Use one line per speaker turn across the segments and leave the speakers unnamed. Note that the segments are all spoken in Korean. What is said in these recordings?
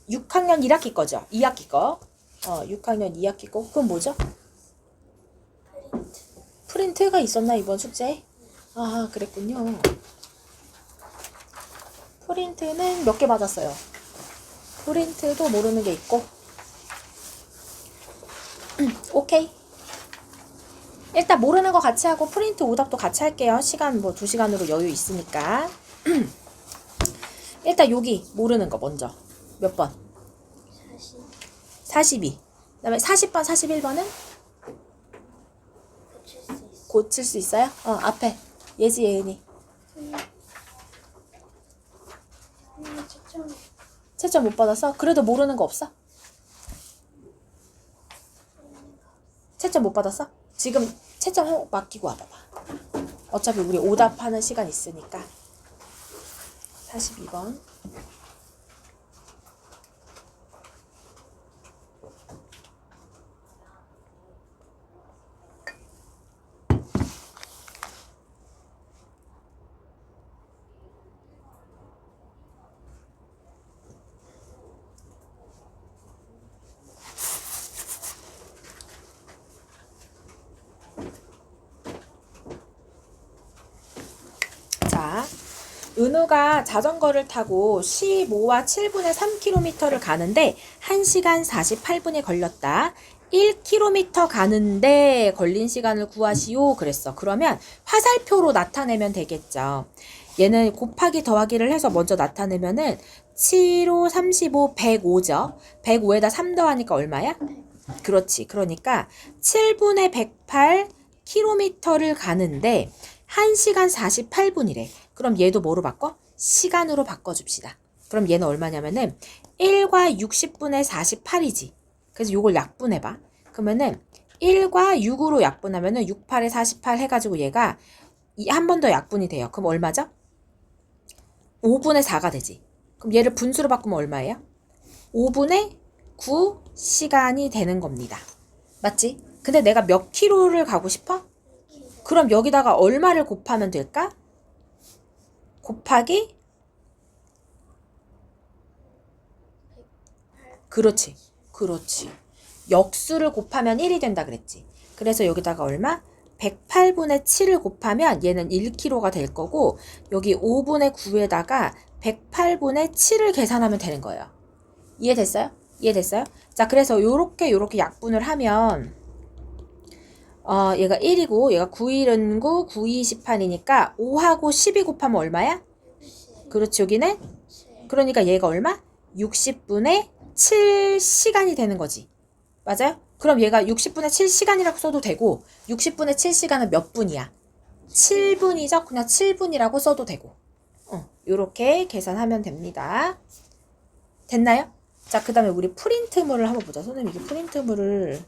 6학년 1학기 거죠? 2학기 거. 6학년 2학기 거. 그건 뭐죠? 프린트가 있었나 이번 숙제에? 아, 그랬군요. 프린트는 몇 개 받았어요? 프린트도 모르는 게 있고. 오케이. 일단 모르는 거 같이 하고 프린트 오답도 같이 할게요. 시간 뭐 2시간으로 여유 있으니까. 일단 여기 모르는 거 먼저. 몇 번? 42. 그 다음에 40번, 41번은? 고칠 수 있어요? 앞에. 예지, 예은이. 채점 못 받았어? 그래도 모르는 거 없어? 채점 못 받았어? 지금 채점 맡기고 와봐봐. 어차피 우리 오답하는 시간 있으니까. 42번. 자, 은우가 자전거를 타고 15와 7분의 3km를 가는데 1시간 48분이 걸렸다. 1km 가는데 걸린 시간을 구하시오 그랬어. 그러면 화살표로 나타내면 되겠죠. 얘는 곱하기 더하기를 해서 먼저 나타내면은 7, 5, 35, 105죠. 105에다 3 더하니까 얼마야? 그렇지. 그러니까 7분의 108km를 가는데 1시간 48분이래. 그럼 얘도 뭐로 바꿔? 시간으로 바꿔줍시다. 그럼 얘는 얼마냐면은 1과 60분의 48이지. 그래서 요걸 약분해봐. 그러면은 1과 6으로 약분하면은 6, 8에 48 해가지고 얘가 한 번 더 약분이 돼요. 그럼 얼마죠? 5분의 4가 되지. 그럼 얘를 분수로 바꾸면 얼마예요? 5분의 9 시간이 되는 겁니다. 맞지? 근데 내가 몇 킬로를 가고 싶어? 그럼 여기다가 얼마를 곱하면 될까? 곱하기? 그렇지. 그렇지. 역수를 곱하면 1이 된다 그랬지. 그래서 여기다가 얼마? 108분의 7을 곱하면 얘는 1kg가 될 거고 여기 5분의 9에다가 108분의 7을 계산하면 되는 거예요. 이해됐어요? 이해됐어요? 자, 그래서 요렇게 약분을 하면 얘가 1이고 얘가 9일은 9, 9, 2, 18이니까 5하고 12 곱하면 얼마야? 그렇지, 여기는? 그러니까 얘가 얼마? 60분의 7시간이 되는 거지. 맞아요? 그럼 얘가 60분의 7시간이라고 써도 되고 60분의 7시간은 몇 분이야? 7분이죠? 그냥 7분이라고 써도 되고 요렇게 계산하면 됩니다. 됐나요? 자, 그 다음에 우리 프린트물을 한번 보자. 선생님 이게 프린트물을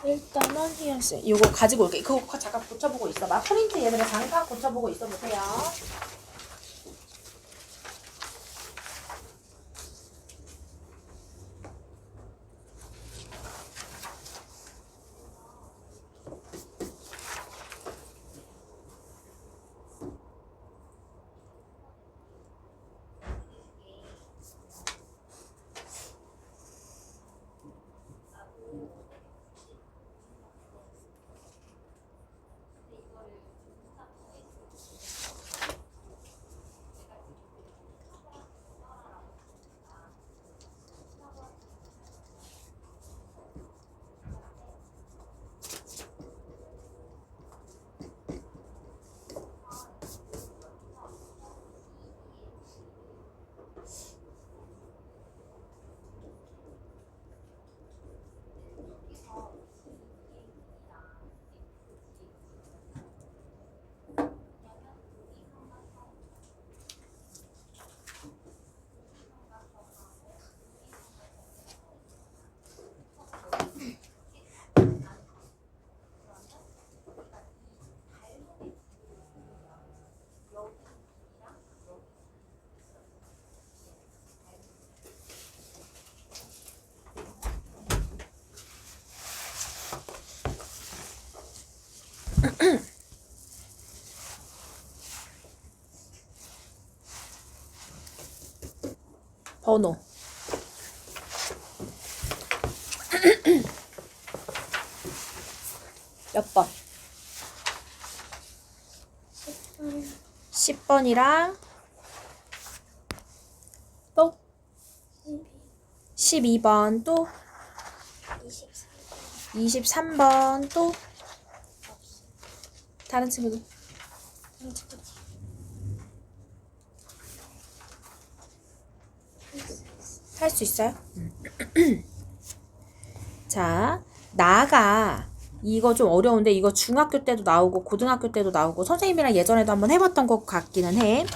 일단은 희연씨 이거 가지고 올게. 그거 잠깐 고쳐보고 있어봐. 프린트 얘들아 잠깐 고쳐보고 있어보세요. 번호. 몇 번? 10번이랑 또 12번 또 23번 또 다른 친구들 할 수 있어요? 자, 나가 이거 좀 어려운데 이거 중학교 때도 나오고 고등학교 때도 나오고 선생님이랑 예전에도 한번 해봤던 것 같기는 해.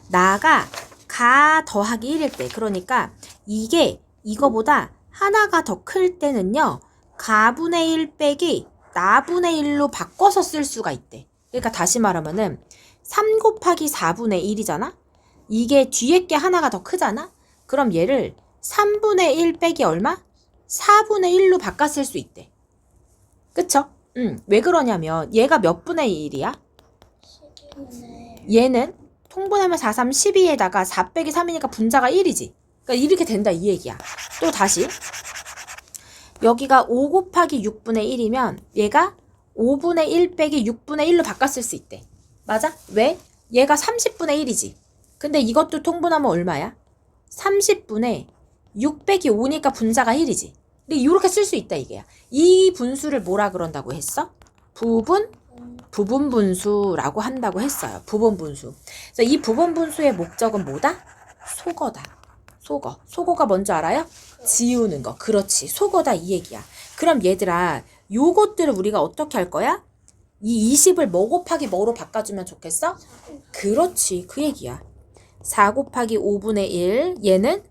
나가 가 더하기 1일 때 그러니까 이게 이거보다 하나가 더 클 때는요. 가분의 1 빼기 나분의 1로 바꿔서 쓸 수가 있대. 그러니까 다시 말하면은 3 곱하기 4분의 1이잖아? 이게 뒤에 게 하나가 더 크잖아? 그럼 얘를 3분의 1 빼기 얼마? 4분의 1로 바꿔 쓸 수 있대. 그쵸? 왜 그러냐면 얘가 몇 분의 1이야?
12분의
얘는 통분하면 4, 3, 12에다가 4 빼기 3이니까 분자가 1이지. 그러니까 이렇게 된다 이 얘기야. 또 다시 여기가 5 곱하기 6분의 1이면 얘가 5분의 1 빼기 6분의 1로 바꿔 쓸 수 있대. 맞아? 왜? 얘가 30분의 1이지. 근데 이것도 통분하면 얼마야? 30분의 6 빼기 5니까 분자가 1이지. 근데 이렇게 쓸 수 있다 이게야. 이 분수를 뭐라 그런다고 했어? 부분 분수라고 한다고 했어요. 부분 분수. 그래서 이 부분 분수의 목적은 뭐다? 속어다. 속어. 속어가 뭔지 알아요? 지우는 거. 그렇지. 속어다 이 얘기야. 그럼 얘들아, 요것들을 우리가 어떻게 할 거야? 이 20을 뭐 곱하기 뭐로 바꿔주면 좋겠어? 그렇지. 그 얘기야. 4 곱하기 5분의 1. 얘는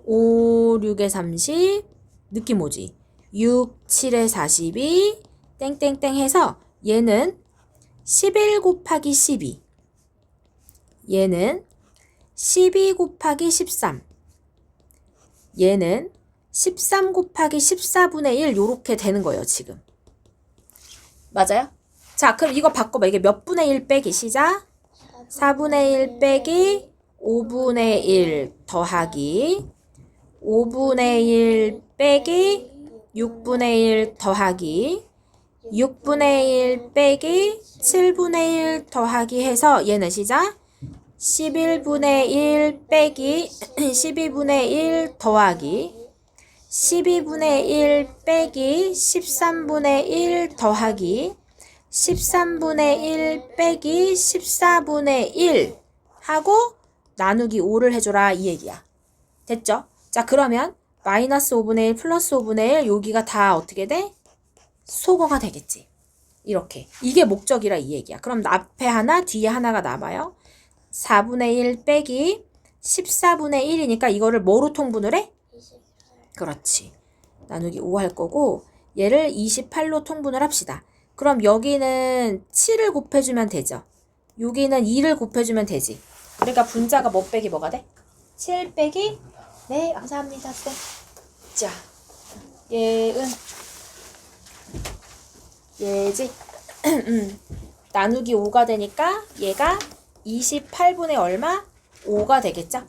5, 6에 30. 느낌 오지? 6, 7에 42. 땡땡땡 해서 얘는 11 곱하기 12. 얘는 12 곱하기 13. 얘는 13 곱하기 14분의 1 요렇게 되는 거예요, 지금. 맞아요? 자, 그럼 이거 바꿔봐. 이게 몇 분의 1 빼기 시작? 4분의 1 빼기 5분의 1 더하기 5분의 1 빼기 6분의 1 더하기 6분의 1 빼기 7분의 1 더하기 해서 얘는 시작 11분의 1 빼기 12분의 1 더하기 12분의 1 빼기 13분의 1 더하기 13분의 1 빼기 14분의 1 하고 나누기 5를 해줘라 이 얘기야. 됐죠? 자 그러면 마이너스 5분의 1 플러스 5분의 1 여기가 다 어떻게 돼? 속어가 되겠지. 이렇게. 이게 목적이라 이 얘기야. 그럼 앞에 하나 뒤에 하나가 남아요. 4분의 1 빼기 14분의 1이니까 이거를 뭐로 통분을 해?
28.
그렇지. 나누기 5 할 거고 얘를 28로 통분을 합시다. 그럼 여기는 7을 곱해주면 되죠. 여기는 2를 곱해주면 되지. 그러니까 분자가 뭐 빼기 뭐가 돼? 7 빼기 네 감사합니다 쌤. 자 얘은 얘지. 나누기 5가 되니까 얘가 28분의 얼마? 5가 되겠죠?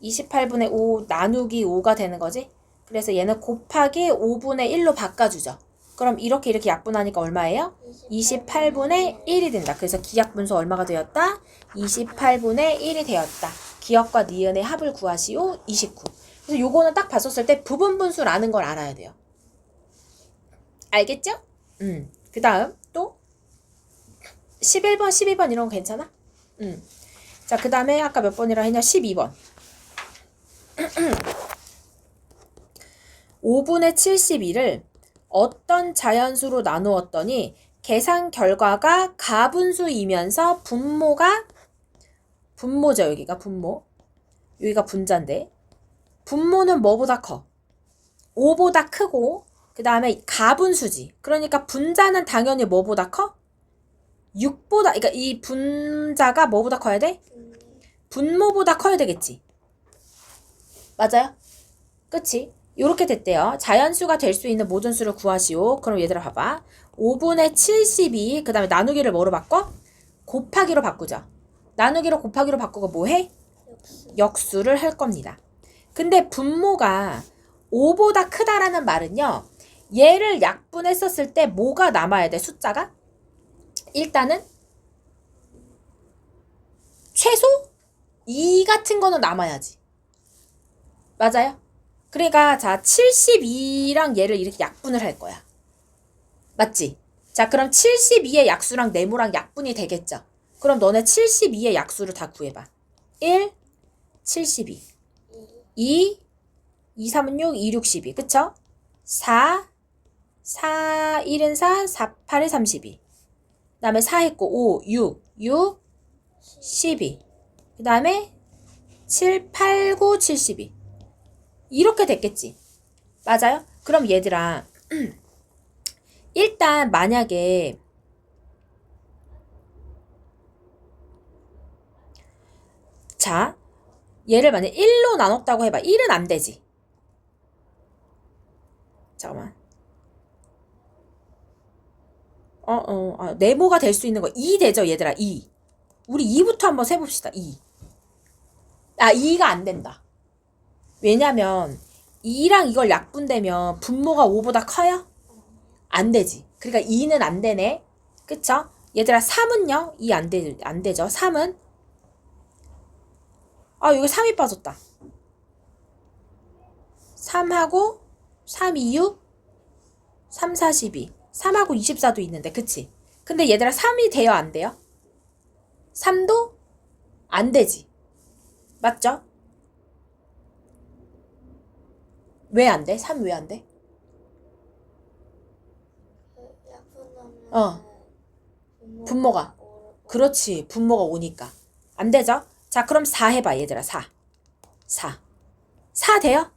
28분의 5 나누기 5가 되는 거지. 그래서 얘는 곱하기 5분의 1로 바꿔주죠. 그럼 이렇게 약분하니까 얼마예요? 28분의 1이 된다. 그래서 기약분수 얼마가 되었다? 28분의 1이 되었다. 기역과 니은의 합을 구하시오. 29. 그래서 요거는 딱 봤었을 때 부분분수라는 걸 알아야 돼요. 알겠죠? 그 다음 또 11번, 12번 이런 거 괜찮아? 자, 그 다음에 아까 몇 번이라 했냐? 12번. 5분의 71을 어떤 자연수로 나누었더니 계산 결과가 가분수이면서 분모죠. 여기가 분모. 여기가 분자인데 분모는 뭐보다 커? 5보다 크고 그 다음에 가분수지. 그러니까 분자는 당연히 뭐보다 커? 6보다, 그러니까 이 분자가 뭐보다 커야 돼? 분모보다 커야 되겠지. 맞아요? 그치? 요렇게 됐대요. 자연수가 될 수 있는 모든 수를 구하시오. 그럼 얘들아 봐봐. 5분의 72, 그 다음에 나누기를 뭐로 바꿔? 곱하기로 바꾸죠. 나누기로 곱하기로 바꾸고 뭐 해? 역수를 할 겁니다. 근데 분모가 5보다 크다라는 말은요. 얘를 약분했었을 때 뭐가 남아야 돼? 숫자가? 일단은 최소 2 같은 거는 남아야지. 맞아요? 그러니까 자 72랑 얘를 이렇게 약분을 할 거야. 맞지? 자 그럼 72의 약수랑 네모랑 약분이 되겠죠? 그럼 너네 72의 약수를 다 구해봐. 1, 72 2, 2, 3은 6, 2, 6, 12 그쵸? 4, 4, 1은 4, 4, 8은 32 그 다음에 4 했고 5, 6, 6, 12 그 다음에 7, 8, 9, 72 이렇게 됐겠지? 맞아요? 그럼 얘들아 일단 만약에 자 얘를 만약 1로 나눴다고 해봐. 1은 안 되지. 잠깐만. 네모가 될 수 있는 거 2 되죠, 얘들아. 2. 우리 2부터 한번 세봅시다. 2. 2가 안 된다. 왜냐면 2랑 이걸 약분되면 분모가 5보다 커요? 안 되지. 그러니까 2는 안 되네. 그쵸? 얘들아 3은요? 2 안 되죠. 3은 여기 3이 빠졌다. 3하고 3, 2, 6 3, 4, 12 3하고 24도 있는데 그치? 근데 얘들아 3이 돼요 안 돼요? 3도 안 되지. 맞죠? 왜 안 돼? 3 왜 안 돼?
약분하면
분모가. 그렇지. 분모가 오니까. 안 되죠? 자 그럼 4 해봐 얘들아. 4 돼요?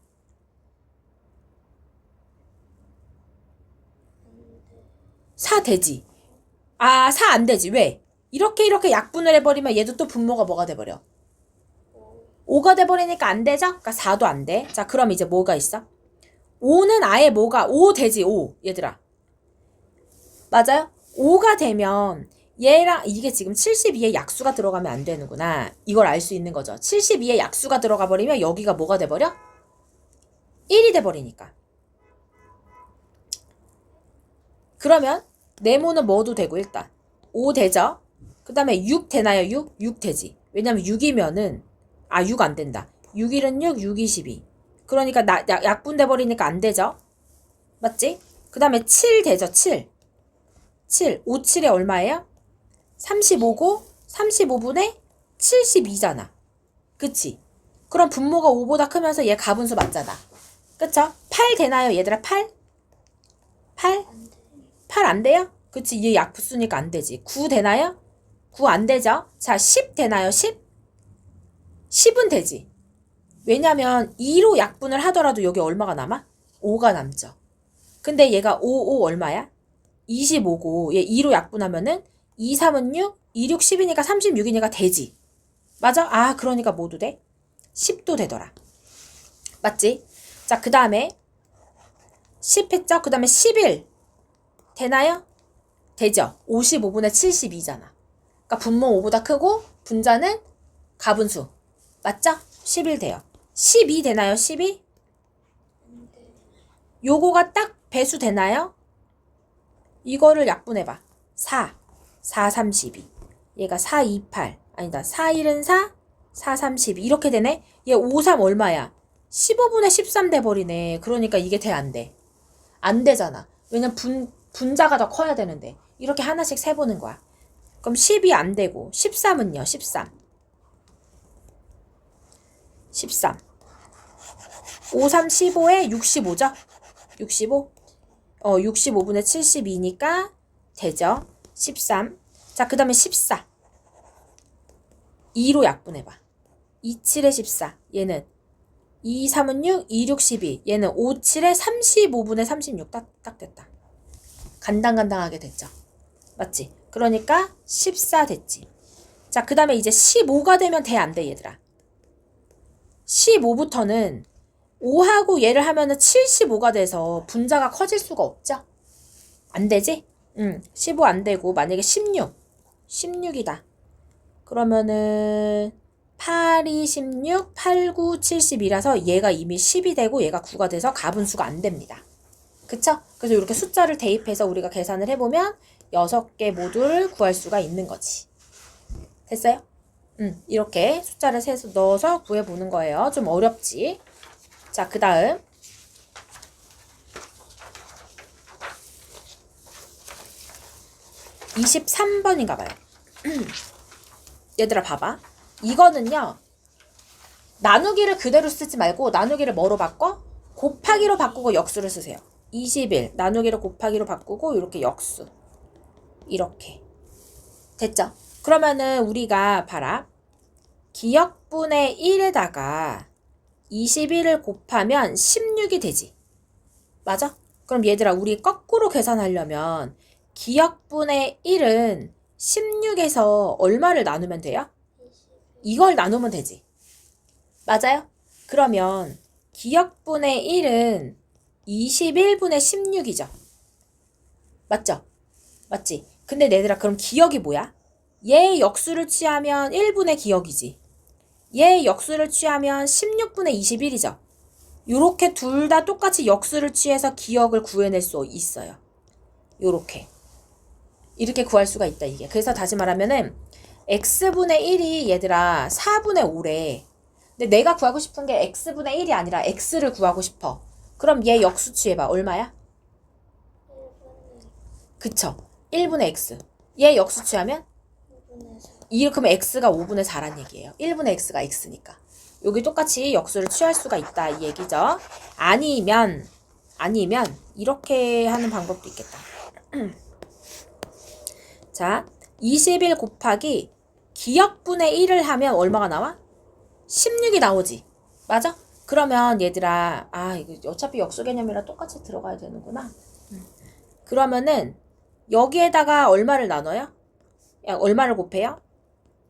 4 되지. 4 안 되지. 왜? 이렇게 약분을 해버리면 얘도 또 분모가 뭐가 돼버려? 5가 돼버리니까 안 되죠? 그러니까 4도 안 돼. 자 그럼 이제 뭐가 있어? 5는 아예 뭐가 5 되지. 5 얘들아. 맞아요? 5가 되면 얘랑 이게 지금 72에 약수가 들어가면 안 되는구나. 이걸 알 수 있는 거죠. 72에 약수가 들어가 버리면 여기가 뭐가 돼버려? 1이 돼버리니까. 그러면 네모는 뭐도 되고 일단 5 되죠? 그 다음에 6 되나요? 6 되지. 왜냐면 6이면은 6 안 된다. 6, 1은 6, 6, 22 그러니까 약분돼 버리니까 안 되죠? 맞지? 그 다음에 7 되죠? 7 5, 7에 얼마예요? 35고 35분의 72잖아. 그치? 그럼 분모가 5보다 크면서 얘 가분수 맞잖아. 그쵸? 8 되나요 얘들아? 8 안 돼요? 그치? 얘 약수니까 안 되지. 9 되나요? 9 안 되죠? 자, 10 되나요? 10은 되지. 왜냐면 2로 약분을 하더라도 여기 얼마가 남아? 5가 남죠. 근데 얘가 5 얼마야? 25고 얘 2로 약분하면은 2, 3은 6, 2, 6, 10이니까 36이니까 되지. 맞아? 그러니까 뭐도 돼? 10도 되더라. 맞지? 자, 그 다음에 10 했죠? 그 다음에 11 되나요? 되죠. 55분의 72잖아. 그러니까 분모 5보다 크고 분자는 가분수. 맞죠? 11 돼요. 12 되나요? 12? 요거가 딱 배수 되나요? 이거를 약분해봐. 4, 32. 얘가 4, 28. 아니다. 4, 1은 4, 4, 32. 이렇게 되네? 얘 5, 3 얼마야? 15분의 13 돼버리네. 그러니까 이게 돼, 안 돼? 안 되잖아. 왜냐면 분자가 더 커야 되는데. 이렇게 하나씩 세보는 거야. 그럼 10이 안 되고, 13은요? 13. 5, 3, 15에 65죠? 65? 65분의 72니까 되죠? 13. 자, 그 다음에 14. 2로 약분해봐. 2, 7에 14. 얘는 2, 3은 6, 2, 6, 12. 얘는 5, 7에 35분의 36. 딱 됐다. 간당간당하게 됐죠? 맞지? 그러니까 14 됐지. 자, 그 다음에 이제 15가 되면 돼, 안 돼, 얘들아? 15부터는 5하고 얘를 하면은 75가 돼서 분자가 커질 수가 없죠? 안 되지? 15 안 되고, 만약에 16. 16이다. 그러면은 8, 2, 16, 8, 9, 70이라서 얘가 이미 10이 되고 얘가 9가 돼서 가분수가 안 됩니다. 그쵸? 그래서 이렇게 숫자를 대입해서 우리가 계산을 해보면 6개 모두를 구할 수가 있는 거지. 됐어요? 이렇게 숫자를 세서 넣어서 구해보는 거예요. 좀 어렵지? 자, 그 다음 23번인가 봐요. 얘들아 봐봐. 이거는요. 나누기를 그대로 쓰지 말고 나누기를 뭐로 바꿔? 곱하기로 바꾸고 역수를 쓰세요. 21 나누기를 곱하기로 바꾸고 이렇게 역수. 이렇게. 됐죠? 그러면은 우리가 봐라. 기역분의 1에다가 21을 곱하면 16이 되지. 맞아? 그럼 얘들아 우리 거꾸로 계산하려면 기역분의 1은 16에서 얼마를 나누면 돼요? 이걸 나누면 되지. 맞아요? 그러면 기역분의 1은 21분의 16이죠. 맞죠? 맞지? 근데 얘들아 그럼 기역이 뭐야? 얘 역수를 취하면 1분의 기역이지. 얘 역수를 취하면 16분의 21이죠. 요렇게 둘 다 똑같이 역수를 취해서 기역을 구해낼 수 있어요. 요렇게. 이렇게 구할 수가 있다 이게. 그래서 다시 말하면은 x분의 1이 얘들아 4분의 5래. 근데 내가 구하고 싶은 게 x분의 1이 아니라 x를 구하고 싶어. 그럼 얘 역수 취해봐. 얼마야? 그쵸? 1분의 x. 얘 역수 취하면?
5분의 4.
그럼 x가 5분의 4란 얘기예요. 1분의 x가 x니까. 여기 똑같이 역수를 취할 수가 있다 이 얘기죠. 아니면 이렇게 하는 방법도 있겠다. 자, 21 곱하기 기역분의 1을 하면 얼마가 나와? 16이 나오지. 맞아? 그러면 얘들아 이거 어차피 역수 개념이라 똑같이 들어가야 되는구나. 그러면은 여기에다가 얼마를 나눠요? 얼마를 곱해요?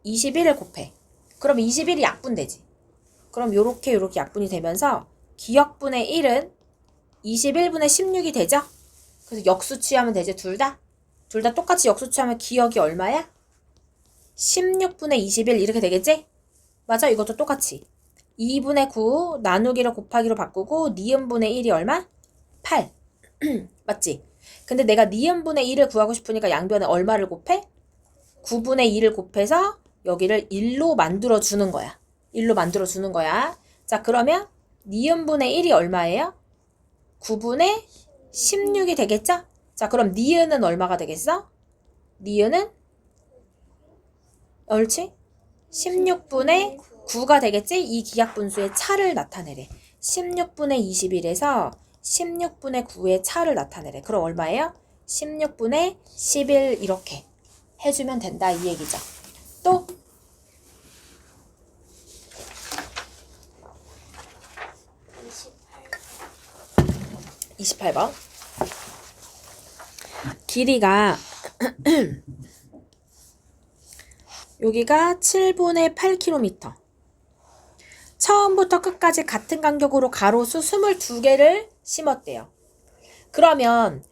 21을 곱해. 그럼 21이 약분되지. 그럼 요렇게 약분이 되면서 기역분의 1은 21분의 16이 되죠? 그래서 역수 취하면 되지 둘 다? 둘 다 똑같이 역수 취하면 기역이 얼마야? 16분의 21 이렇게 되겠지? 맞아? 이것도 똑같이 2분의 9 나누기를 곱하기로 바꾸고 니은분의 1이 얼마? 8 맞지? 근데 내가 니은분의 1을 구하고 싶으니까 양변에 얼마를 곱해? 9분의 2를 곱해서 여기를 1로 만들어 주는 거야. 1로 만들어 주는 거야. 자, 그러면 니은분의 1이 얼마예요? 9분의 16이 되겠죠? 자, 그럼 니은은 얼마가 되겠어? 니은은 옳지? 16분의 9가 되겠지? 이 기하분수의 차를 나타내래. 16분의 21에서 16분의 9의 차를 나타내래. 그럼 얼마예요? 16분의 11 이렇게 해주면 된다 이 얘기죠. 또 28번 길이가 여기가 7분의 8km 처음부터 끝까지 같은 간격으로 가로수 22개를 심었대요. 그러면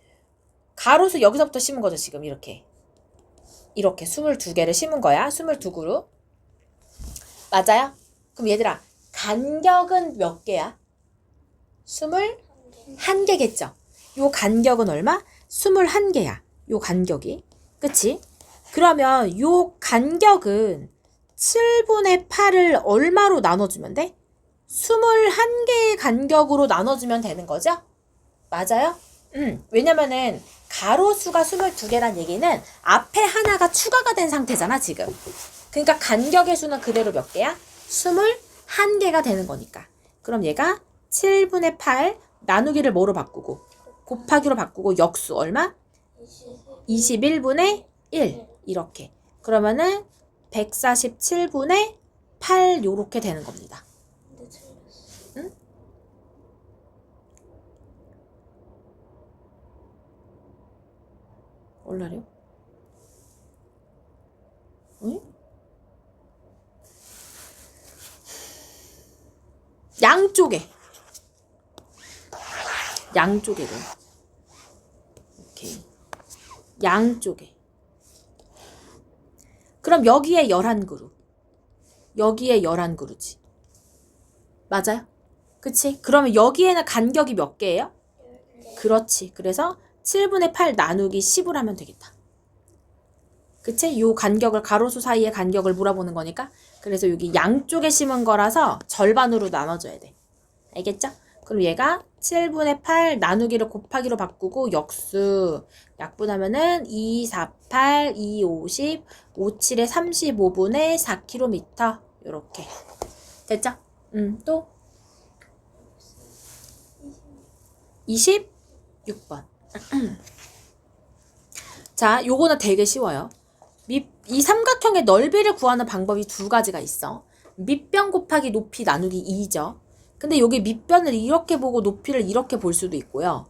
가로수 여기서부터 심은 거죠. 지금 이렇게 22개를 심은 거야. 22그루 맞아요? 그럼 얘들아 간격은 몇 개야? 21개겠죠. 요 간격은 얼마? 21개야. 요 간격이. 그치? 그러면 요 간격은 7분의 8을 얼마로 나눠주면 돼? 21개의 간격으로 나눠주면 되는 거죠? 맞아요? 왜냐면은 가로수가 22개란 얘기는 앞에 하나가 추가가 된 상태잖아 지금. 그러니까 간격의 수는 그대로 몇 개야? 21개가 되는 거니까. 그럼 얘가 7분의 8 나누기를 뭐로 바꾸고 곱하기로 바꾸고 역수 얼마? 21분의 1 이렇게. 그러면은 147분의 8 요렇게 되는 겁니다. 응? 얼라요? 응? 양쪽에도 오케이. 양쪽에. 그럼 여기에 11그루 여기에 11그루지. 맞아요? 그치? 그러면 여기에는 간격이 몇 개예요? 그렇지. 그래서 7분의 8 나누기 10을 하면 되겠다. 그치? 요 간격을, 가로수 사이의 간격을 물어보는 거니까. 그래서 여기 양쪽에 심은 거라서 절반으로 나눠줘야 돼. 알겠죠? 그럼 얘가 7분의 8 나누기를 곱하기로 바꾸고 역수 약분하면은 2, 4, 8, 2, 50, 5, 7에 35분의 4km. 요렇게. 됐죠? 또 26번. 자, 요거는 되게 쉬워요. 이 삼각형의 넓이를 구하는 방법이 두 가지가 있어. 밑변 곱하기 높이 나누기 2죠. 근데 여기 밑변을 이렇게 보고 높이를 이렇게 볼 수도 있고요.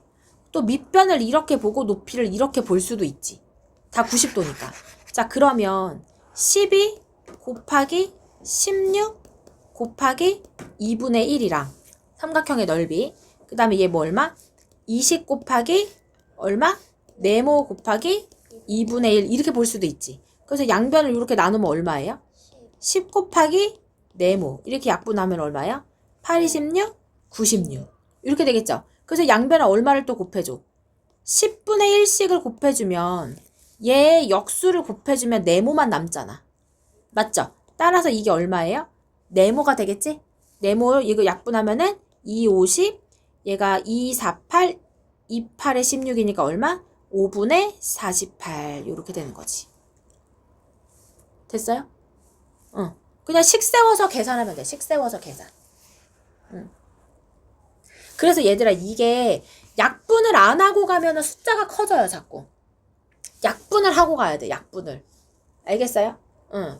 또 밑변을 이렇게 보고 높이를 이렇게 볼 수도 있지. 다 90도니까. 자, 그러면 12 곱하기 16 곱하기 2분의 1이랑 삼각형의 넓이. 그 다음에 얘 뭐 얼마? 20 곱하기 얼마? 네모 곱하기 2분의 1 이렇게 볼 수도 있지. 그래서 양변을 이렇게 나누면 얼마예요? 10 곱하기 네모 이렇게 약분하면 얼마야? 8, 26, 96 이렇게 되겠죠. 그래서 양변을 얼마를 또 곱해줘? 10분의 1씩을 곱해주면 얘 역수를 곱해주면 네모만 남잖아. 맞죠? 따라서 이게 얼마예요? 네모가 되겠지? 네모 이거 약분하면은 2, 50 얘가 2, 4, 8 2, 8에 16이니까 얼마? 5분의 48 이렇게 되는 거지. 됐어요? 그냥 식 세워서 계산하면 돼. 식 세워서 계산. 그래서 얘들아 이게 약분을 안 하고 가면은 숫자가 커져요 자꾸. 약분을 하고 가야 돼. 약분을. 알겠어요?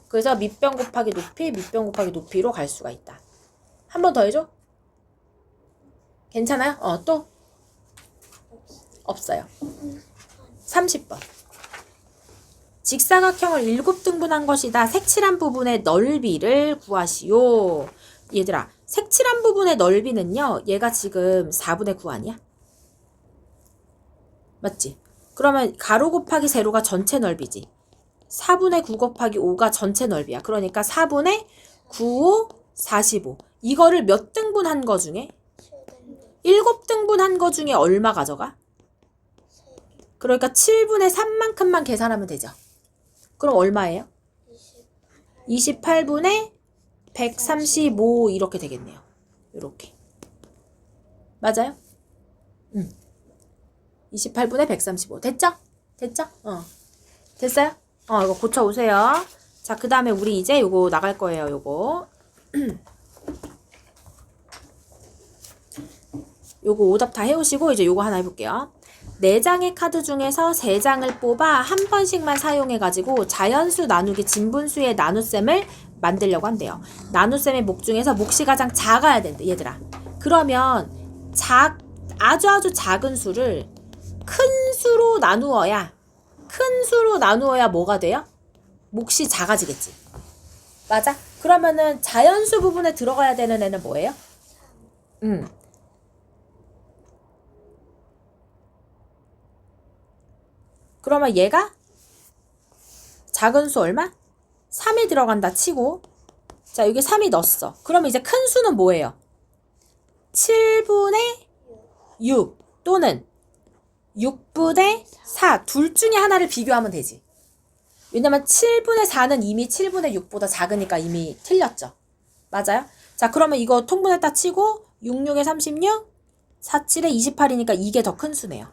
그래서 밑변 곱하기 높이, 밑변 곱하기 높이로 갈 수가 있다. 한 번 더 해줘? 괜찮아요? 또? 없어요. 30번. 직사각형을 7등분한 것이다. 색칠한 부분의 넓이를 구하시오. 얘들아, 색칠한 부분의 넓이는요. 얘가 지금 4분의 9 아니야? 맞지? 그러면 가로 곱하기 세로가 전체 넓이지. 4분의 9 곱하기 5가 전체 넓이야. 그러니까 4분의 9, 5, 45. 이거를 몇 등분한 거 중에? 7등분한 거 중에 얼마 가져가? 그러니까 7분의 3만큼만 계산하면 되죠. 그럼 얼마예요? 28분의 135 이렇게 되겠네요. 이렇게. 맞아요? 28분의 135. 됐죠? 됐죠? 됐어요? 이거 고쳐오세요. 자, 그 다음에 우리 이제 요거 나갈 거예요. 요거. 요거 오답 다 해오시고 이제 요거 하나 해볼게요. 4장의 카드 중에서 3장을 뽑아 한 번씩만 사용해가지고 자연수 나누기 진분수의 나눗셈을 만들려고 한대요. 나눗셈의 목 중에서 몫이 가장 작아야 된대, 얘들아. 그러면 아주 작은 수를 큰 수로 나누어야 뭐가 돼요? 몫이 작아지겠지. 맞아? 그러면은 자연수 부분에 들어가야 되는 애는 뭐예요? 그러면 얘가 작은 수 얼마? 3이 들어간다 치고, 자 여기 3이 넣었어. 그러면 이제 큰 수는 뭐예요? 7분의 6 또는 6분의 4 둘 중에 하나를 비교하면 되지. 왜냐면 7분의 4는 이미 7분의 6보다 작으니까 이미 틀렸죠. 맞아요? 자 그러면 이거 통분했다 치고 6, 6에 36, 4, 7에 28이니까 이게 더 큰 수네요.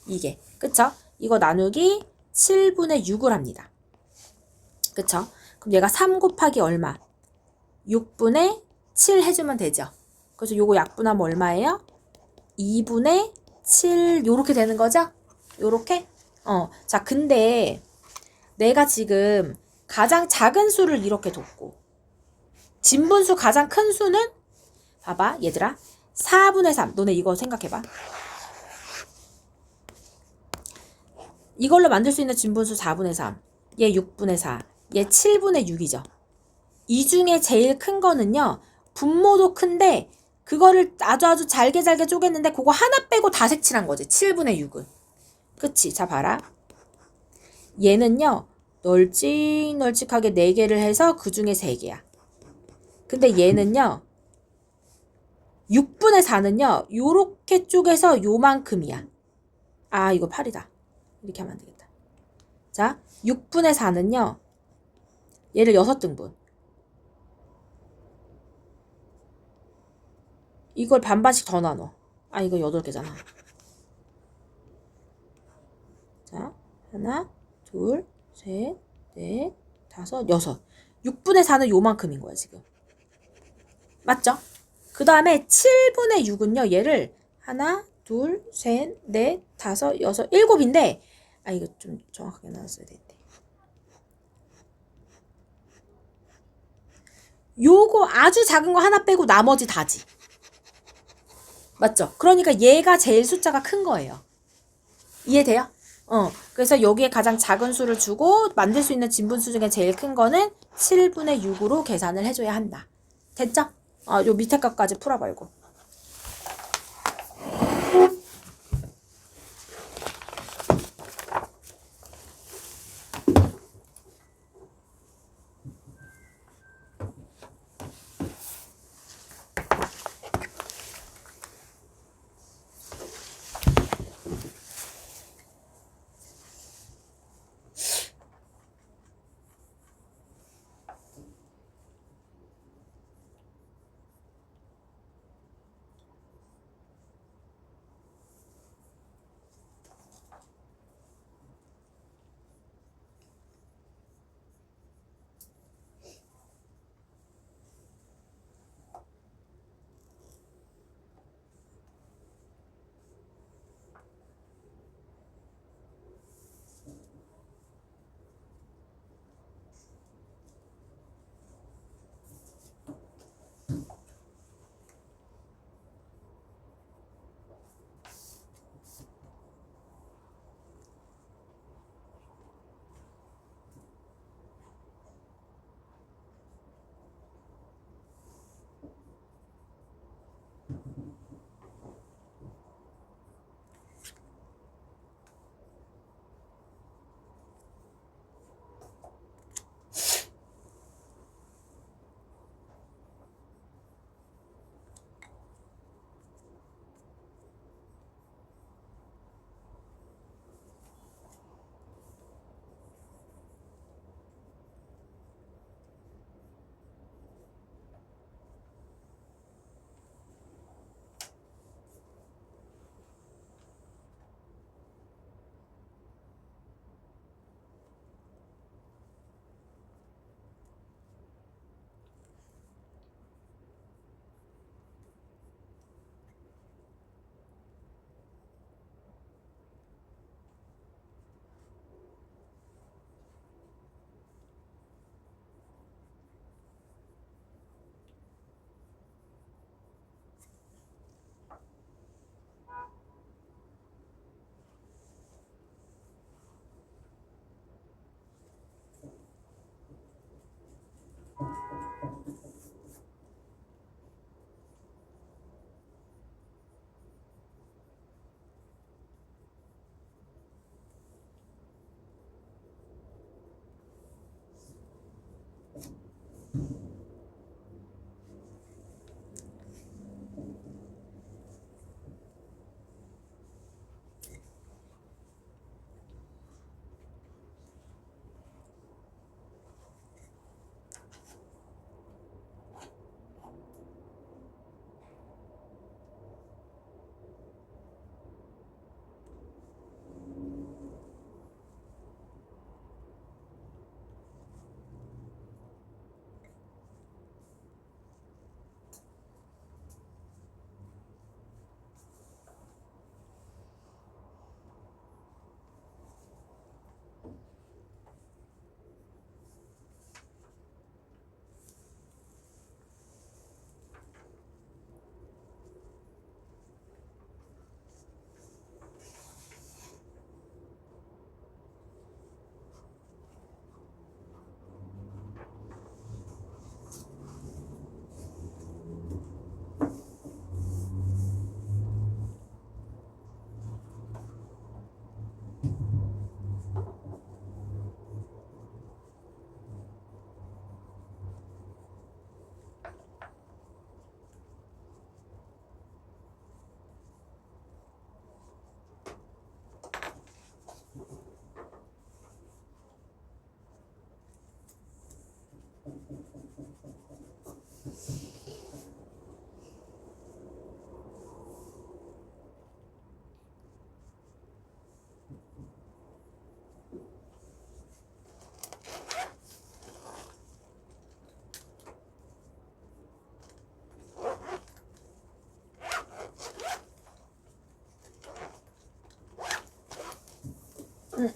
이게. 그쵸? 이거 나누기 7분의 6을 합니다. 그쵸? 그럼 얘가 3 곱하기 얼마? 6분의 7 해주면 되죠. 그래서 요거 약분하면 얼마예요? 2분의 7 요렇게 되는 거죠? 요렇게? 자 근데 내가 지금 가장 작은 수를 이렇게 뒀고 진분수 가장 큰 수는 봐봐 얘들아 4분의 3 너네 이거 생각해봐. 이걸로 만들 수 있는 진분수 4분의 3 얘 6분의 4 얘 7분의 6이죠. 이 중에 제일 큰 거는요 분모도 큰데 그거를 아주 잘게 쪼갰는데 그거 하나 빼고 다 색칠한 거지. 7분의 6은. 그치? 자 봐라. 얘는요 널찍하게 4개를 해서 그 중에 3개야. 근데 얘는요. 6분의 4는요. 요렇게 쪼개서 요만큼이야. 아, 이거 8이다. 이렇게 하면 안 되겠다. 자, 6분의 4는요. 얘를 6등분. 이걸 반반씩 더 나눠. 아, 이거 8개잖아. 자, 하나, 둘, 셋, 넷, 다섯, 여섯. 6분의 4는 요만큼인 거야, 지금. 맞죠? 그 다음에 7분의 6은요, 얘를 하나, 둘, 셋, 넷, 다섯, 여섯, 일곱인데, 아, 이거 좀 정확하게 나눴어야 되는데. 요거 아주 작은 거 하나 빼고 나머지 다지. 맞죠? 그러니까 얘가 제일 숫자가 큰 거예요. 이해돼요? 그래서 여기에 가장 작은 수를 주고 만들 수 있는 진분수 중에 제일 큰 거는 7분의 6으로 계산을 해줘야 한다. 됐죠? 요 밑에 값까지 풀어봐, 이거.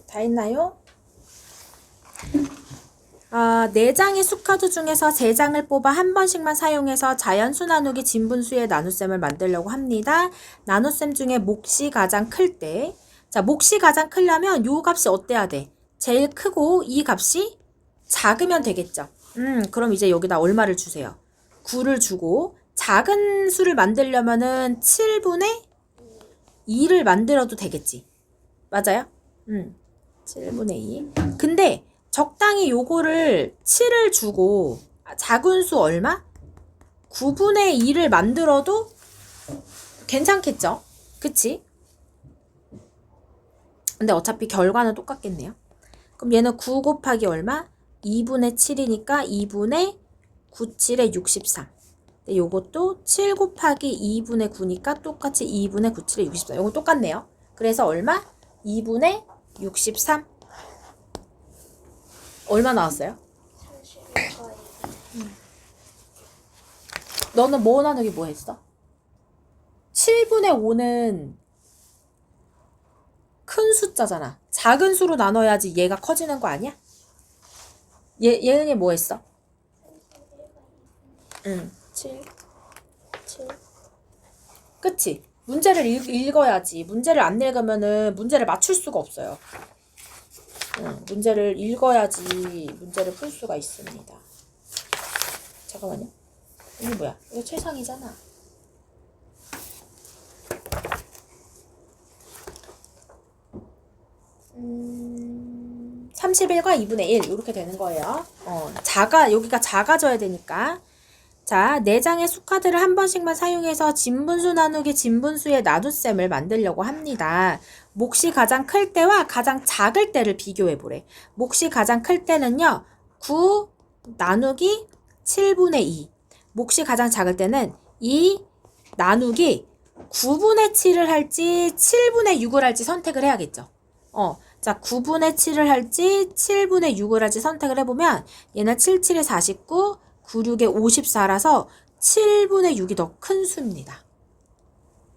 다 했나요? 4장의 수카드 중에서 3장을 뽑아 한 번씩만 사용해서 자연수 나누기 진분수의 나눗셈을 만들려고 합니다. 나눗셈 중에 몫이 가장 클 때, 자, 몫이 가장 크려면 요 값이 어때야 돼? 제일 크고 이 값이 작으면 되겠죠. 그럼 이제 여기다 얼마를 주세요? 9를 주고 작은 수를 만들려면은 7분의 2를 만들어도 되겠지. 맞아요? 7분의 2. 근데 적당히 요거를 7을 주고 작은 수 얼마? 9분의 2를 만들어도 괜찮겠죠? 그치? 근데 어차피 결과는 똑같겠네요. 그럼 얘는 9 곱하기 얼마? 2분의 7이니까 2분의 9, 7에 63. 근데 요것도 7 곱하기 2분의 9니까 똑같이 2분의 9, 7에 63. 요거 똑같네요. 그래서 얼마? 2분의 63. 얼마 나왔어요?
31과 2분의
너는 뭐 나누기 뭐 했어? 7분의 5는 큰 숫자잖아. 작은 수로 나눠야지 얘가 커지는 거 아니야? 예은이 뭐 했어? 7.
7.
그치? 문제를 읽어야지. 문제를 안 읽으면은 문제를 맞출 수가 없어요. 문제를 읽어야지 문제를 풀 수가 있습니다. 잠깐만요. 이게 뭐야? 이거 최상이잖아. 31과 2분의 1 이렇게 되는 거예요. 여기가 작아져야 되니까. 자, 4장의 수카드를 한 번씩만 사용해서 진분수 나누기 진분수의 나눗셈을 만들려고 합니다. 몫이 가장 클 때와 가장 작을 때를 비교해 보래. 몫이 가장 클 때는요. 9 나누기 7분의 2. 몫이 가장 작을 때는 2 나누기 9분의 7을 할지 7분의 6을 할지 선택을 해야겠죠. 자, 9분의 7을 할지 7분의 6을 할지 선택을 해보면 얘는 7, 7에 49, 9, 6에 54라서 7분의 6이 더 큰 수입니다.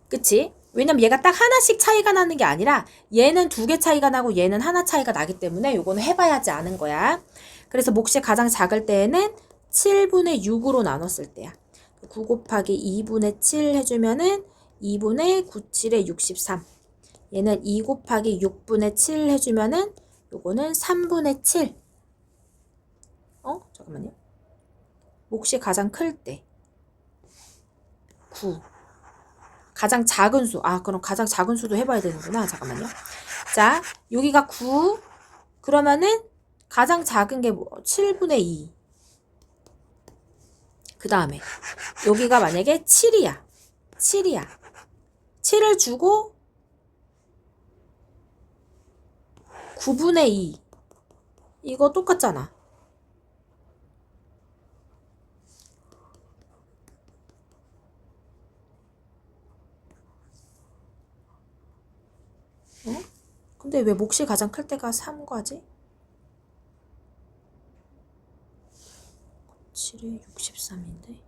그치? 왜냐면 얘가 딱 하나씩 차이가 나는 게 아니라 얘는 2개 차이가 나고 얘는 하나 차이가 나기 때문에 요거는 해봐야지 아는 거야. 그래서 몫이 가장 작을 때에는 7분의 6으로 나눴을 때야. 9 곱하기 2분의 7 해주면은 2분의 9, 7에 63. 얘는 2 곱하기 6분의 7 해주면은 요거는 3분의 7. 잠깐만요. 몫이 가장 클 때 9. 가장 작은 수. 그럼 가장 작은 수도 해봐야 되는구나. 잠깐만요. 자, 여기가 9. 그러면은 가장 작은 게 7분의 2. 그 다음에 여기가 만약에 7이야. 7이야. 7을 주고 9분의 2. 이거 똑같잖아. 근데 왜 몫이 가장 클 때가 3과지? 7에 63인데.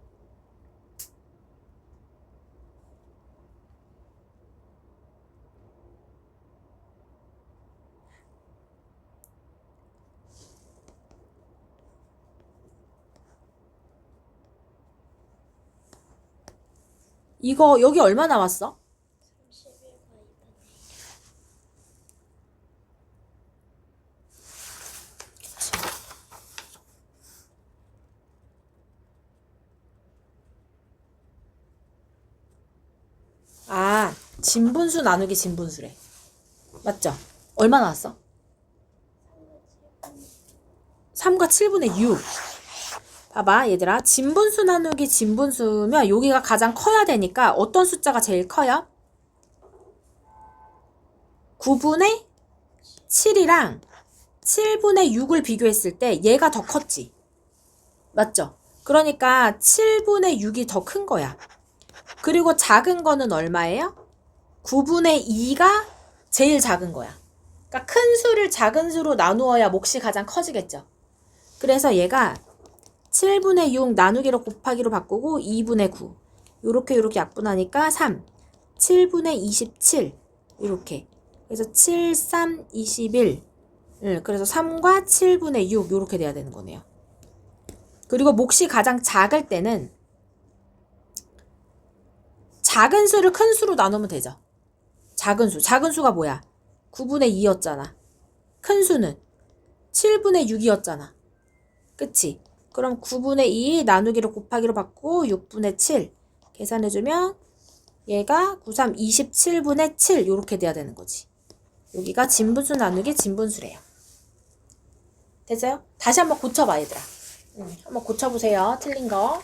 이거 여기 얼마 나왔어?
31과 2분의
진분수 나누기 진분수래. 맞죠? 얼마 나왔어? 3과 7분의 6. 봐봐 얘들아. 진분수 나누기 진분수면 여기가 가장 커야 되니까 어떤 숫자가 제일 커요? 9분의 7이랑 7분의 6을 비교했을 때 얘가 더 컸지. 맞죠? 그러니까 7분의 6이 더 큰 거야. 그리고 작은 거는 얼마예요? 9분의 2가 제일 작은 거야. 그러니까 큰 수를 작은 수로 나누어야 몫이 가장 커지겠죠. 그래서 얘가 7분의 6 나누기로 곱하기로 바꾸고 2분의 9 요렇게 약분하니까 3 7분의 27 요렇게 그래서 7, 3, 21 그래서 3과 7분의 6 요렇게 돼야 되는 거네요. 그리고 몫이 가장 작을 때는 작은 수를 큰 수로 나누면 되죠. 작은 수가 뭐야? 9분의 2였잖아. 큰 수는 7분의 6이었잖아. 그치? 그럼 9분의 2 나누기로 곱하기로 바꾸고 6분의 7 계산해주면 얘가 9, 3, 27분의 7 요렇게 돼야 되는 거지. 여기가 진분수 나누기 진분수래요. 됐어요? 다시 한번 고쳐봐 얘들아. 한번 고쳐보세요. 틀린 거.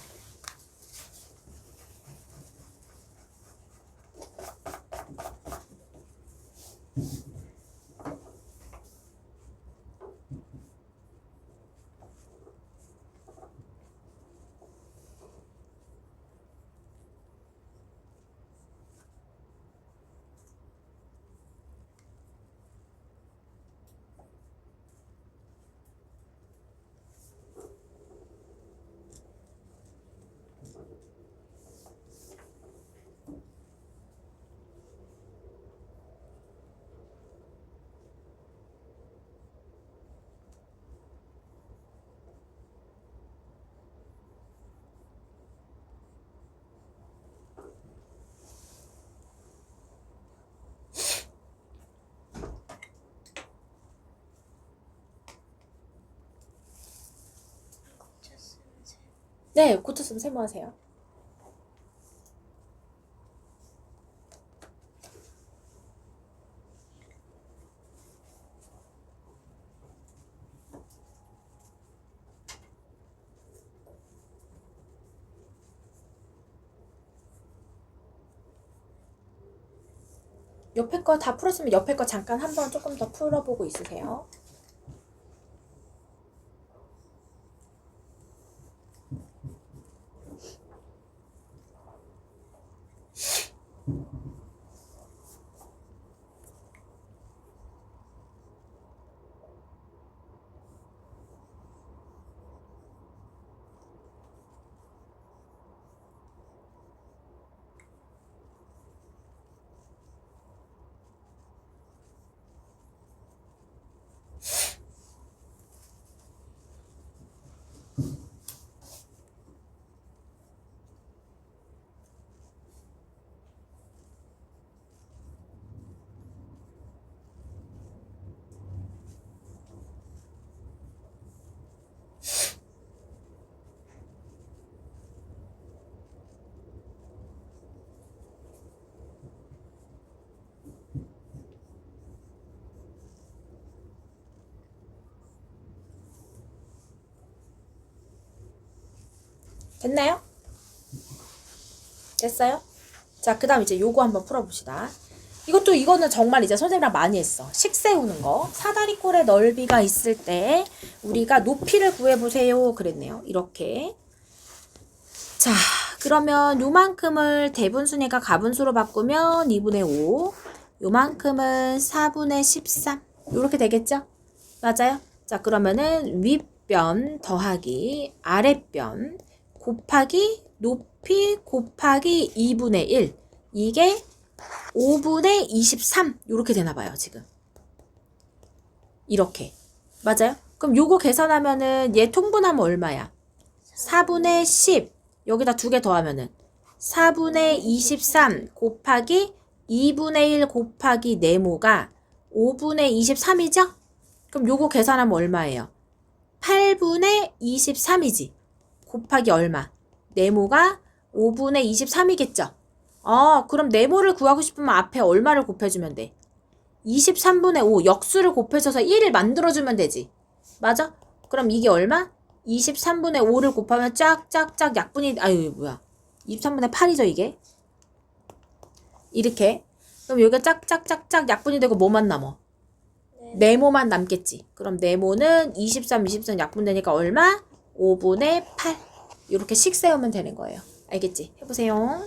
네, 고쳤으면 세모하세요. 옆에 거 다 풀었으면 옆에 거 잠깐 한번 조금 더 풀어보고 있으세요. 됐나요? 됐어요? 자, 그 다음 이제 요거 한번 풀어봅시다. 이거는 정말 이제 선생님이랑 많이 했어. 식 세우는 거. 사다리꼴의 넓이가 있을 때 우리가 높이를 구해보세요. 그랬네요. 이렇게. 자, 그러면 요만큼을 대분수니까 가분수로 바꾸면 2분의 5. 요만큼은 4분의 13. 요렇게 되겠죠? 맞아요? 자, 그러면은 윗변 더하기 아랫변 곱하기 높이 곱하기 2분의 1. 이게 5분의 23 요렇게 되나봐요 지금. 이렇게. 맞아요? 그럼 요거 계산하면은 얘 통분하면 얼마야? 4분의 10 여기다 2개 더하면은 4분의 23 곱하기 2분의 1 곱하기 네모가 5분의 23이죠? 그럼 요거 계산하면 얼마예요? 8분의 23이지. 곱하기 얼마? 네모가 5분의 23이겠죠? 그럼 네모를 구하고 싶으면 앞에 얼마를 곱해주면 돼? 23분의 5 역수를 곱해줘서 1을 만들어주면 되지. 맞아? 그럼 이게 얼마? 23분의 5를 곱하면 쫙쫙쫙 약분이 23분의 8이죠 이게. 이렇게. 그럼 여기가 짝짝짝짝 약분이 되고 뭐만 남어? 네모만 남겠지. 그럼 네모는 23 약분되니까 얼마? 5분의 8 이렇게 식 세우면 되는 거예요. 알겠지? 해보세요.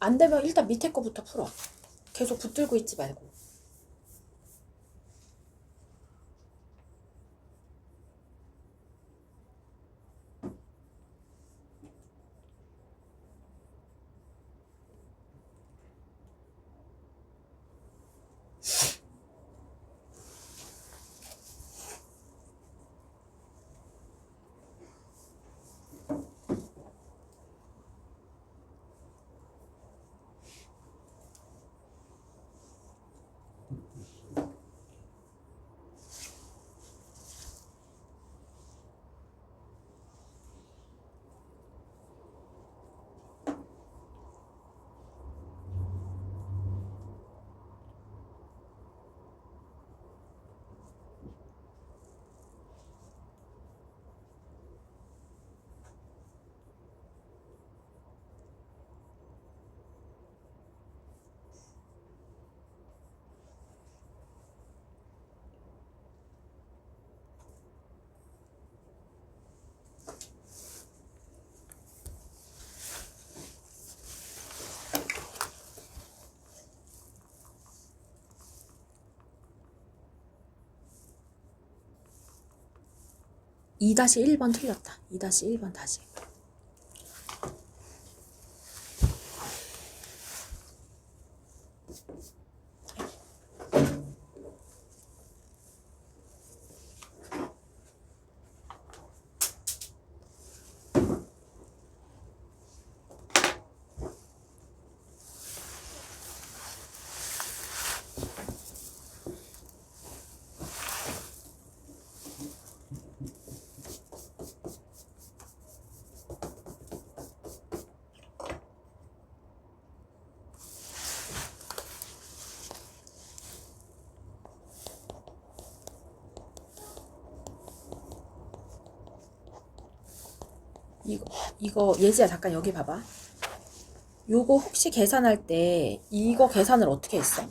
안 되면 일단 밑에 거부터 풀어. 계속 붙들고 있지 말고. 이 1번 틀렸다. 2-1번 다시. 이거 예지야 잠깐 여기 봐봐. 요거 혹시 계산할 때 이거 계산을 어떻게 했어?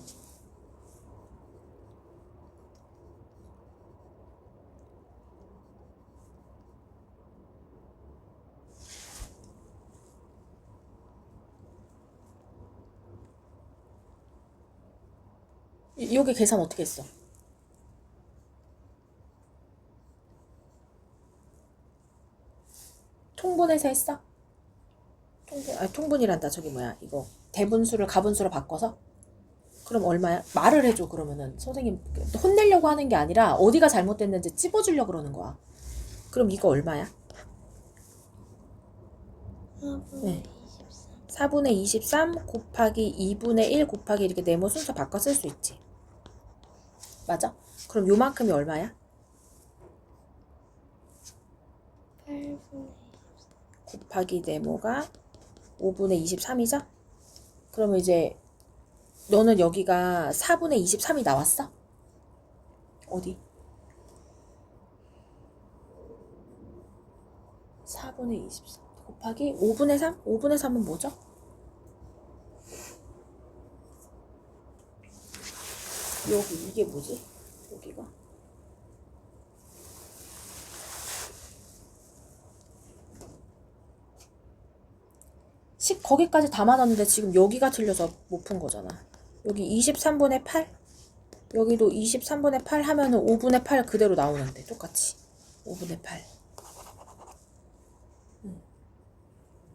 여기 계산 어떻게 했어? 통분해서 했어? 통분이란다. 저기 뭐야 이거 대분수를 가분수로 바꿔서? 그럼 얼마야? 말을 해줘. 그러면은 선생님 혼내려고 하는 게 아니라 어디가 잘못됐는지 찝어주려고 그러는 거야. 그럼 이거 얼마야?
4분의
네.
23.
4분의 23 곱하기 2분의 1 곱하기 이렇게 네모 순서 바꿔 쓸 수 있지. 맞아? 그럼 요만큼이 얼마야?
8분의
곱하기 네모가 5분의 23이죠? 그러면 이제 너는 여기가 4분의 23이 나왔어? 어디? 4분의 23 곱하기 5분의 3? 5분의 3은 뭐죠? 여기 이게 뭐지? 여기가 거기까지 다 맞았는데 지금 여기가 틀려서 못 푼 거잖아. 여기 23분의 8 여기도 23분의 8 하면은 5분의 8 그대로 나오는데 똑같이 5분의 8.